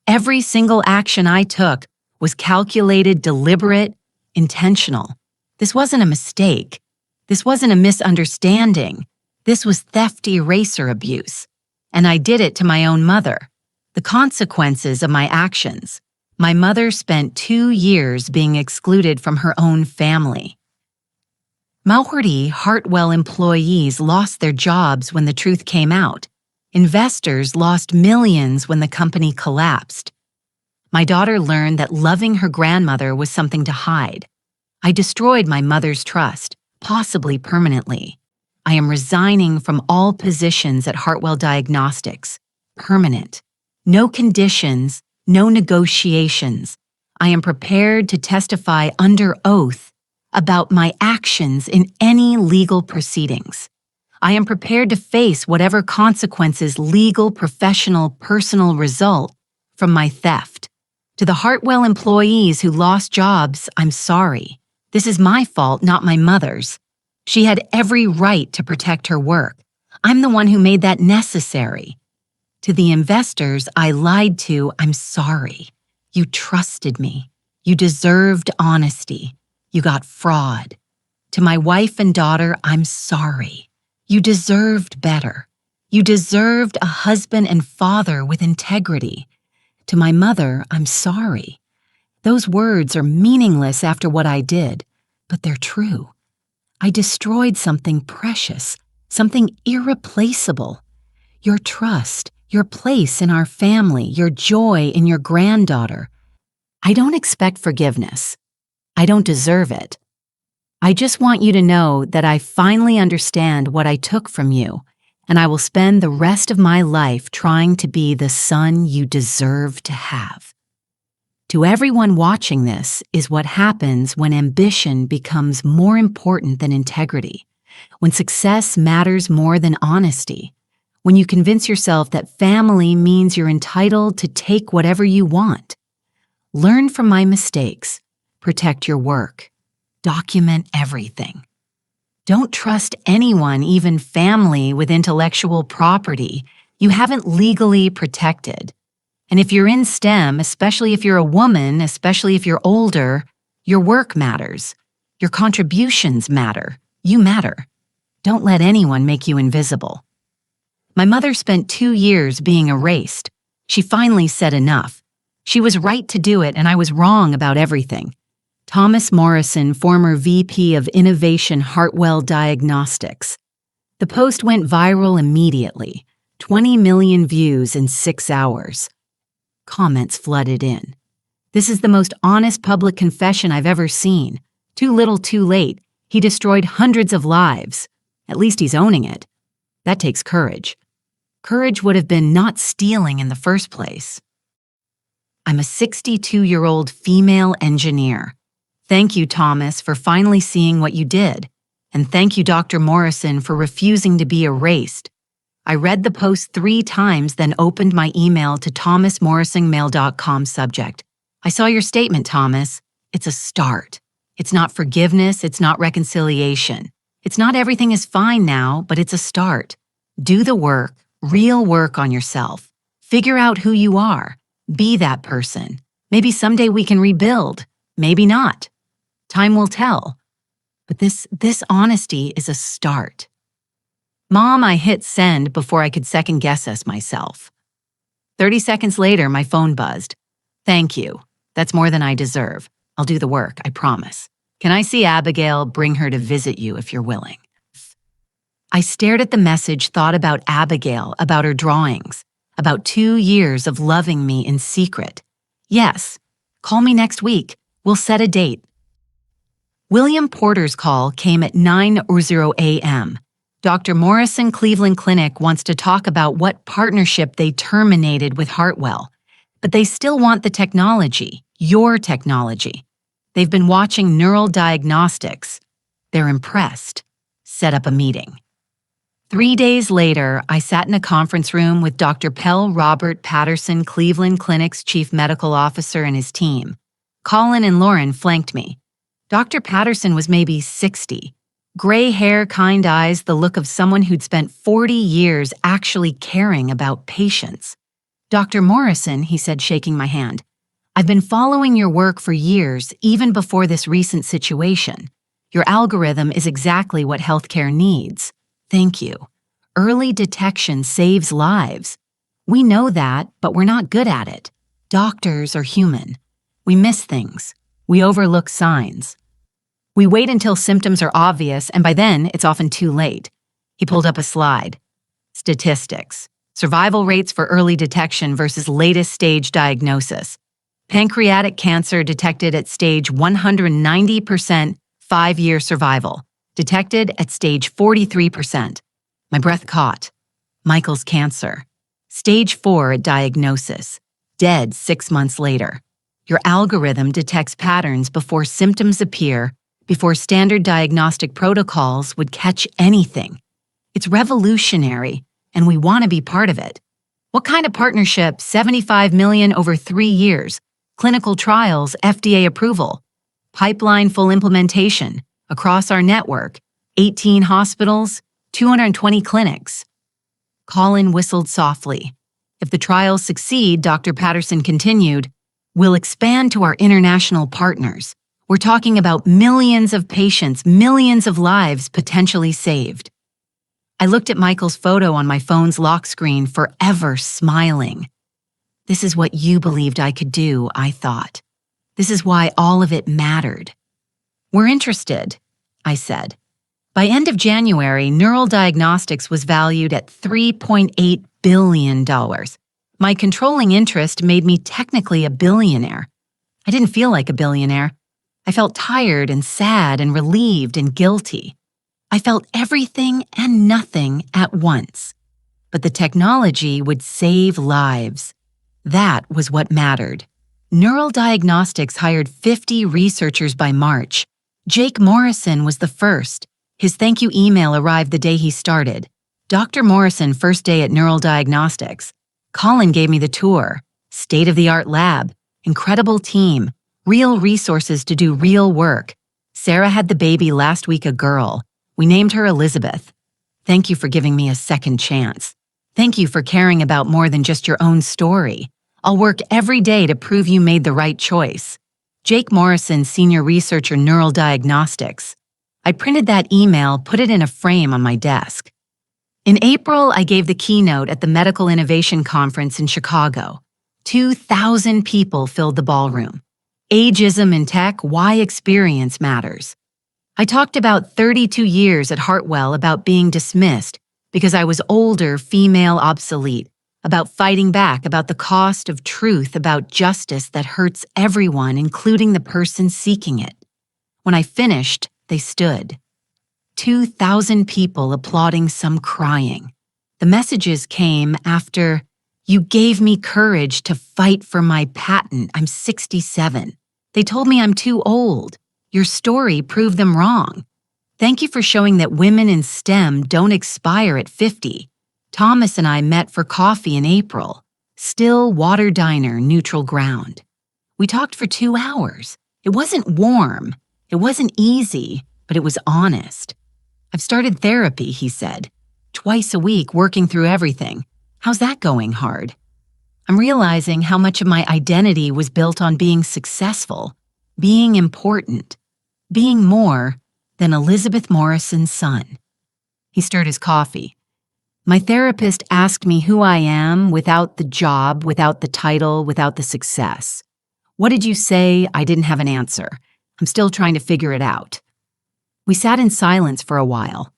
Every single action I took was calculated, deliberate, intentional. This wasn't a mistake. This wasn't a misunderstanding. This was theft eraser abuse. And I did it to my own mother. The consequences of my actions. My mother spent 2 years being excluded from her own family. Mauhuri Hartwell employees lost their jobs when the truth came out. Investors lost millions when the company collapsed. My daughter learned that loving her grandmother was something to hide. I destroyed my mother's trust, possibly permanently. I am resigning from all positions at Hartwell Diagnostics. Permanent. No conditions, no negotiations. I am prepared to testify under oath about my actions in any legal proceedings. I am prepared to face whatever consequences, legal, professional, personal, result from my theft. To the Hartwell employees who lost jobs, I'm sorry. This is my fault, not my mother's. She had every right to protect her work. I'm the one who made that necessary. To the investors I lied to, I'm sorry. You trusted me. You deserved honesty. You got fraud. To my wife and daughter, I'm sorry. You deserved better. You deserved a husband and father with integrity. To my mother, I'm sorry. Those words are meaningless after what I did, but they're true. I destroyed something precious, something irreplaceable. Your trust, your place in our family, your joy in your granddaughter. I don't expect forgiveness. I don't deserve it. I just want you to know that I finally understand what I took from you, and I will spend the rest of my life trying to be the son you deserve to have. To everyone watching this is what happens when ambition becomes more important than integrity, when success matters more than honesty, when you convince yourself that family means you're entitled to take whatever you want. Learn from my mistakes. Protect your work. Document everything. Don't trust anyone, even family, with intellectual property you haven't legally protected. And if you're in STEM, especially if you're a woman, especially if you're older, your work matters. Your contributions matter. You matter. Don't let anyone make you invisible. My mother spent 2 years being erased. She finally said enough. She was right to do it, and I was wrong about everything. Thomas Morrison, former VP of Innovation, Hartwell Diagnostics. The post went viral immediately. 20 million views in 6 hours. Comments flooded in. This is the most honest public confession I've ever seen. Too little, too late. He destroyed hundreds of lives. At least he's owning it. That takes courage. Courage would have been not stealing in the first place. I'm a 62-year-old female engineer. Thank you, Thomas, for finally seeing what you did. And thank you, Dr. Morrison, for refusing to be erased. I read the post 3 times, then opened my email to thomasmorrisonmail.com subject. I saw your statement, Thomas. It's a start. It's not forgiveness, it's not reconciliation. It's not everything is fine now, but it's a start. Do the work, real work on yourself. Figure out who you are. Be that person. Maybe someday we can rebuild. Maybe not. Time will tell. But this honesty is a start. Mom, I hit send before I could second-guess us myself. 30 seconds later, my phone buzzed. Thank you. That's more than I deserve. I'll do the work, I promise. Can I see Abigail? Bring her to visit you if you're willing. I stared at the message, thought about Abigail, about her drawings, about 2 years of loving me in secret. Yes, call me next week. We'll set a date. William Porter's call came at 9:00 a.m. Dr. Morrison Cleveland Clinic wants to talk about what partnership they terminated with Hartwell, but they still want the technology, your technology. They've been watching neural diagnostics. They're impressed. Set up a meeting. 3 days later, I sat in a conference room with Dr. Pell Robert Patterson, Cleveland Clinic's chief medical officer, and his team. Colin and Lauren flanked me. Dr. Patterson was maybe 60. Gray hair, kind eyes, the look of someone who'd spent 40 years actually caring about patients. Dr. Morrison, he said, shaking my hand, I've been following your work for years, even before this recent situation. Your algorithm is exactly what healthcare needs. Thank you. Early detection saves lives. We know that, but we're not good at it. Doctors are human. We miss things. We overlook signs. We wait until symptoms are obvious, and by then, it's often too late. He pulled up a slide. Statistics. Survival rates for early detection versus latest stage diagnosis. Pancreatic cancer detected at stage 190%, 5-year survival. Detected at stage 43%. My breath caught. Michael's cancer. Stage 4 at diagnosis. Dead 6 months later. Your algorithm detects patterns before symptoms appear, before standard diagnostic protocols would catch anything. It's revolutionary, and we want to be part of it. What kind of partnership? $75 million over 3 years. Clinical trials, FDA approval. Pipeline full implementation. Across our network. 18 hospitals, 220 clinics. Colin whistled softly. If the trials succeed, Dr. Patterson continued, we'll expand to our international partners. We're talking about millions of patients, millions of lives potentially saved. I looked at Michael's photo on my phone's lock screen, forever smiling. This is what you believed I could do, I thought. This is why all of it mattered. We're interested, I said. By end of January, Neural Diagnostics was valued at $3.8 billion. My controlling interest made me technically a billionaire. I didn't feel like a billionaire. I felt tired and sad and relieved and guilty. I felt everything and nothing at once. But the technology would save lives. That was what mattered. Neural Diagnostics hired 50 researchers by March. Jake Morrison was the first. His thank you email arrived the day he started. Dr. Morrison, first day at Neural Diagnostics. Colin gave me the tour. State-of-the-art lab. Incredible team. Real resources to do real work. Sarah had the baby last week, a girl. We named her Elizabeth. Thank you for giving me a second chance. Thank you for caring about more than just your own story. I'll work every day to prove you made the right choice. Jake Morrison, Senior Researcher, Neural Diagnostics. I printed that email, put it in a frame on my desk. In April, I gave the keynote at the Medical Innovation Conference in Chicago. 2,000 people filled the ballroom. Ageism in tech, why experience matters. I talked about 32 years at Hartwell about being dismissed because I was older, female, obsolete, about fighting back, about the cost of truth, about justice that hurts everyone, including the person seeking it. When I finished, they stood. 2,000 people applauding, some crying. The messages came after, you gave me courage to fight for my patent. I'm 67. They told me I'm too old. Your story proved them wrong. Thank you for showing that women in STEM don't expire at 50. Thomas and I met for coffee in April. Still water diner, neutral ground. We talked for 2 hours. It wasn't warm. It wasn't easy, but it was honest. I've started therapy, he said. Twice a week, working through everything. How's that going? Hard. I'm realizing how much of my identity was built on being successful, being important, being more than Elizabeth Morrison's son. He stirred his coffee. My therapist asked me who I am without the job, without the title, without the success. What did you say? I didn't have an answer. I'm still trying to figure it out. We sat in silence for a while.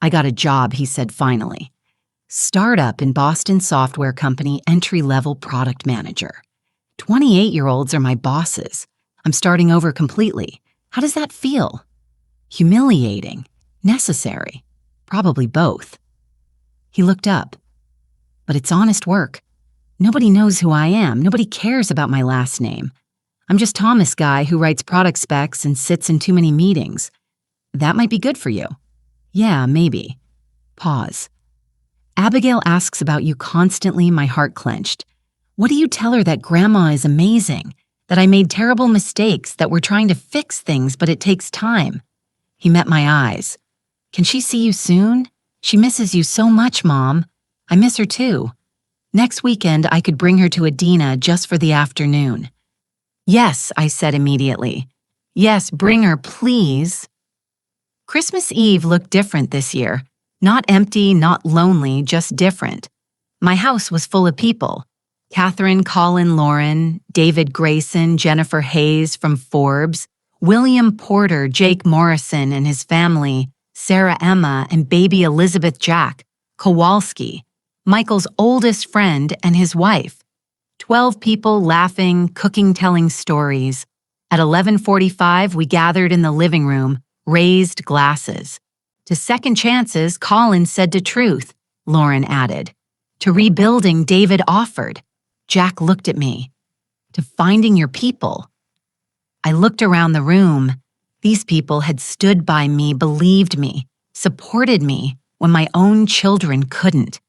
I got a job, he said finally. Startup in Boston software company, entry-level product manager. 28-year-olds are my bosses. I'm starting over completely. How does that feel? Humiliating. Necessary. Probably both. He looked up. But it's honest work. Nobody knows who I am. Nobody cares about my last name. I'm just Thomas guy who writes product specs and sits in too many meetings. That might be good for you. Yeah, maybe. Pause. Abigail asks about you constantly, my heart clenched. What do you tell her that grandma is amazing? That I made terrible mistakes, that we're trying to fix things, but it takes time? He met my eyes. Can she see you soon? She misses you so much, Mom. I miss her too. Next weekend, I could bring her to Adina just for the afternoon. Yes, I said immediately. Yes, bring her, please. Christmas Eve looked different this year. Not empty, not lonely, just different. My house was full of people. Catherine, Colin, Lauren, David Grayson, Jennifer Hayes from Forbes, William Porter, Jake Morrison and his family, Sarah Emma and baby Elizabeth Jack, Kowalski, Michael's oldest friend and his wife. 12 people laughing, cooking, telling stories. At 11:45, we gathered in the living room, raised glasses. To second chances, Colin said to truth, Lauren added. To rebuilding, David offered. Jack looked at me. To finding your people. I looked around the room. These people had stood by me, believed me, supported me when my own children couldn't.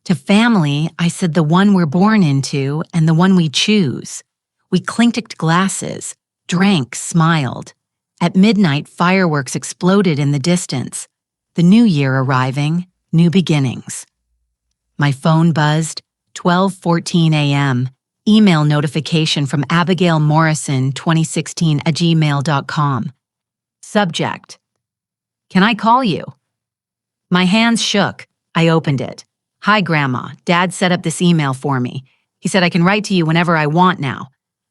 To family, I said the one we're born into and the one we choose. We clinked glasses, drank, smiled. At midnight, fireworks exploded in the distance. The new year arriving, new beginnings. My phone buzzed, 12:14 a.m. Email notification from Abigail Morrison, 2016@gmail.com. Subject: Can I call you? My hands shook. I opened it. Hi, Grandma. Dad set up this email for me. He said I can write to you whenever I want now.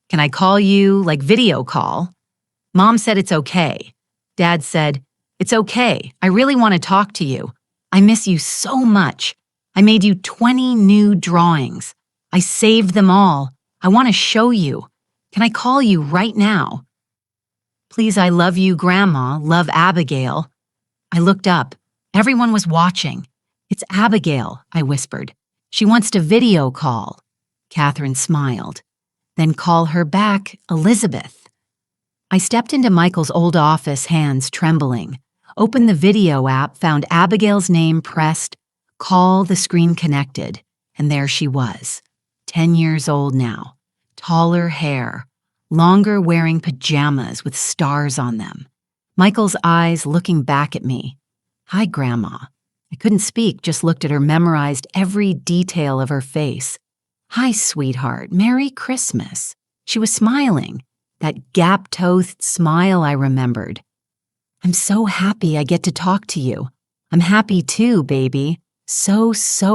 Can I call you, like video call? Mom said it's okay. Dad said, it's okay. I really want to talk to you. I miss you so much. I made you 20 new drawings. I saved them all. I want to show you. Can I call you right now? Please, I love you, Grandma. Love, Abigail. I looked up. Everyone was watching. It's Abigail, I whispered. She wants to video call. Catherine smiled. Then call her back, Elizabeth. I stepped into Michael's old office, hands trembling. Opened the video app, found Abigail's name pressed. Call, the screen connected. And there she was. 10 years old now. Taller hair. Longer, wearing pajamas with stars on them. Michael's eyes looking back at me. Hi, Grandma. I couldn't speak, just looked at her, memorized every detail of her face. Hi, sweetheart. Merry Christmas. She was smiling. That gap-toothed smile I remembered. I'm so happy I get to talk to you. I'm happy too, baby. So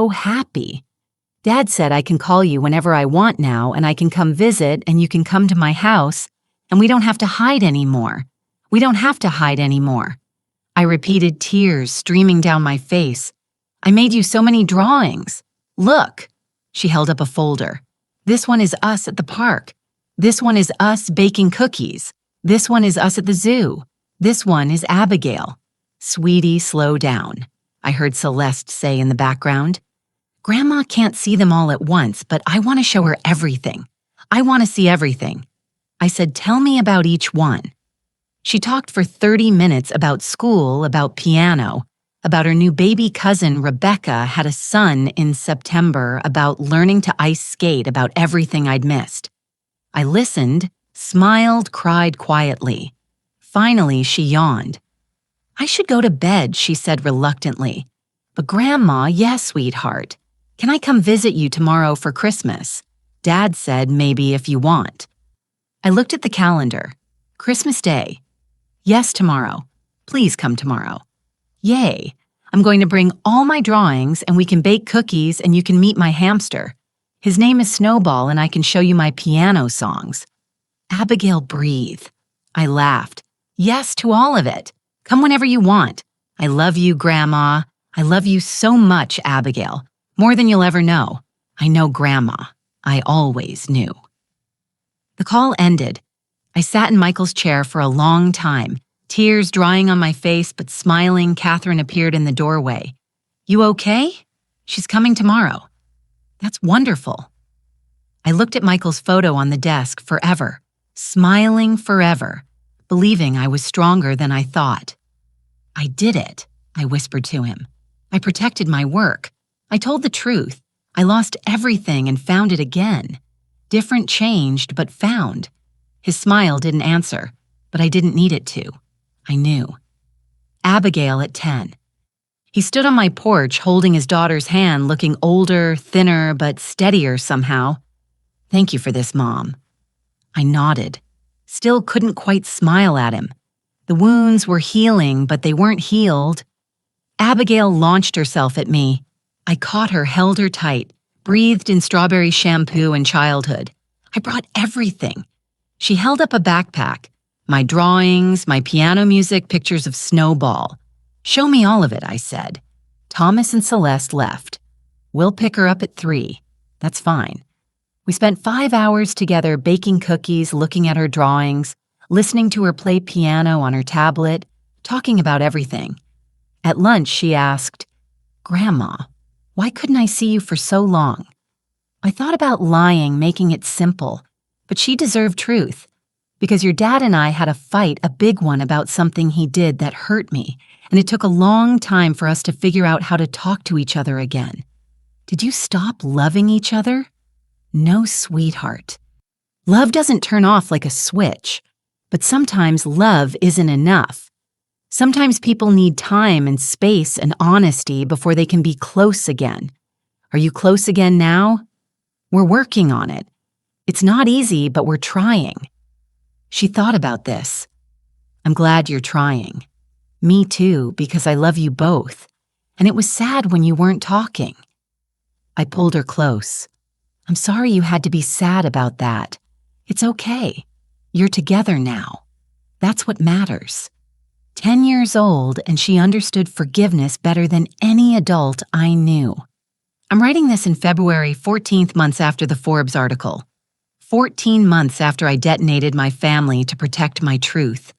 happy. Dad said I can call you whenever I want now, and I can come visit, and you can come to my house, and we don't have to hide anymore. We don't have to hide anymore. I repeated, tears streaming down my face. I made you so many drawings. Look. She held up a folder. This one is us at the park. This one is us baking cookies. This one is us at the zoo. This one is Abigail. Sweetie, slow down, I heard Celeste say in the background. Grandma can't see them all at once, but I want to show her everything. I want to see everything. I said, tell me about each one. She talked for 30 minutes about school, about piano, about her new baby cousin Rebecca had a son in September, about learning to ice skate, about everything I'd missed. I listened, smiled, cried quietly. Finally, she yawned. I should go to bed, she said reluctantly. But Grandma, yes, sweetheart. Can I come visit you tomorrow for Christmas? Dad said maybe if you want. I looked at the calendar. Christmas Day. Yes, tomorrow. Please come tomorrow. Yay. I'm going to bring all my drawings and we can bake cookies and you can meet my hamster. His name is Snowball and I can show you my piano songs. Abigail, breathe. I laughed. Yes to all of it. Come whenever you want. I love you, Grandma. I love you so much, Abigail. More than you'll ever know. I know Grandma. I always knew. The call ended. I sat in Michael's chair for a long time, tears drying on my face, but smiling. Catherine appeared in the doorway. You okay? She's coming tomorrow. That's wonderful. I looked at Michael's photo on the desk forever, smiling forever, believing I was stronger than I thought. I did it, I whispered to him. I protected my work. I told the truth. I lost everything and found it again. Different, changed, but found. His smile didn't answer, but I didn't need it to. I knew. Abigail at 10. He stood on my porch holding his daughter's hand, looking older, thinner, but steadier somehow. Thank you for this, Mom. I nodded. Still couldn't quite smile at him. The wounds were healing, but they weren't healed. Abigail launched herself at me. I caught her, held her tight, breathed in strawberry shampoo and childhood. I brought everything. She held up a backpack. My drawings, my piano music, pictures of Snowball. Show me all of it, I said. Thomas and Celeste left. We'll pick her up at 3. That's fine. We spent 5 hours together baking cookies, looking at her drawings, listening to her play piano on her tablet, talking about everything. At lunch, she asked, "Grandma, why couldn't I see you for so long?" I thought about lying, making it simple, but she deserved truth, because your dad and I had a fight, a big one, about something he did that hurt me, and it took a long time for us to figure out how to talk to each other again. Did you stop loving each other? No, sweetheart. Love doesn't turn off like a switch, but sometimes love isn't enough. Sometimes people need time and space and honesty before they can be close again. Are you close again now? We're working on it. It's not easy, but we're trying. She thought about this. I'm glad you're trying. Me too, because I love you both. And it was sad when you weren't talking. I pulled her close. I'm sorry you had to be sad about that. It's okay. You're together now. That's what matters. 10 years old, and she understood forgiveness better than any adult I knew. I'm writing this in February, 14 months after the Forbes article. 14 months after I detonated my family to protect my truth.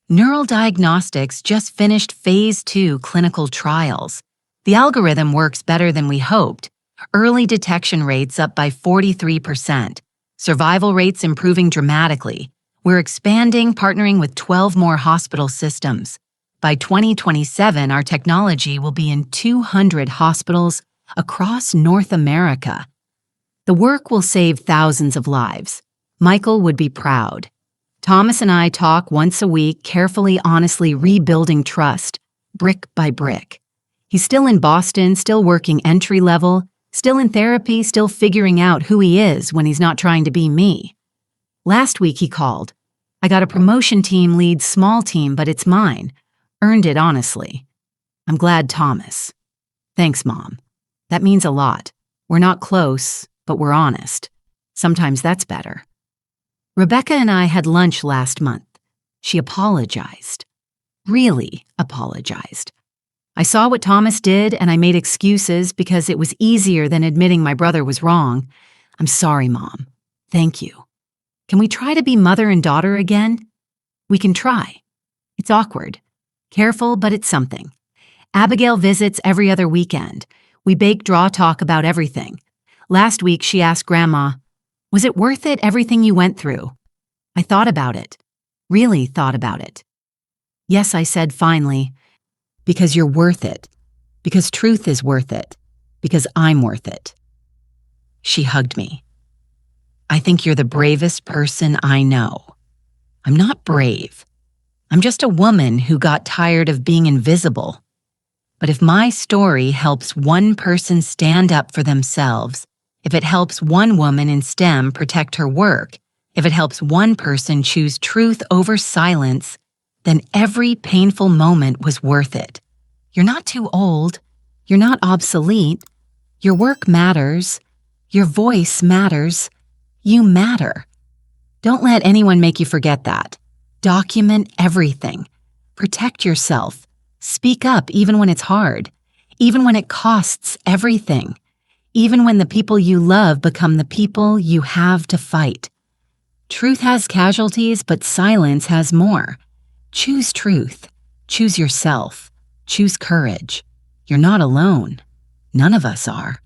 Neural Diagnostics just finished Phase 2 clinical trials. The algorithm works better than we hoped. Early detection rates up by 43%. Survival rates improving dramatically. We're expanding, partnering with 12 more hospital systems. By 2027, our technology will be in 200 hospitals across North America. The work will save thousands of lives. Michael would be proud. Thomas and I talk once a week, carefully, honestly rebuilding trust, brick by brick. He's still in Boston, still working entry level, still in therapy, still figuring out who he is when he's not trying to be me. Last week he called. I got a promotion team lead, small team, but it's mine. Earned it honestly. I'm glad, Thomas. Thanks, Mom. That means a lot. We're not close, but we're honest. Sometimes that's better. Rebecca and I had lunch last month. She apologized. Really apologized. I saw what Thomas did and I made excuses because it was easier than admitting my brother was wrong. I'm sorry, Mom. Thank you. Can we try to be mother and daughter again? We can try. It's awkward. Careful, but it's something. Abigail visits every other weekend. We bake draw talk about everything. Last week she asked Grandma, "Was it worth it, everything you went through?" I thought about it. Really thought about it. Yes, I said finally, because you're worth it. Because truth is worth it. Because I'm worth it. She hugged me. I think you're the bravest person I know. I'm not brave. I'm just a woman who got tired of being invisible. But if my story helps one person stand up for themselves, if it helps one woman in STEM protect her work, if it helps one person choose truth over silence, then every painful moment was worth it. You're not too old. You're not obsolete. Your work matters. Your voice matters. You matter. Don't let anyone make you forget that. Document everything. Protect yourself. Speak up even when it's hard. Even when it costs everything. Even when the people you love become the people you have to fight. Truth has casualties, but silence has more. Choose truth. Choose yourself. Choose courage. You're not alone. None of us are.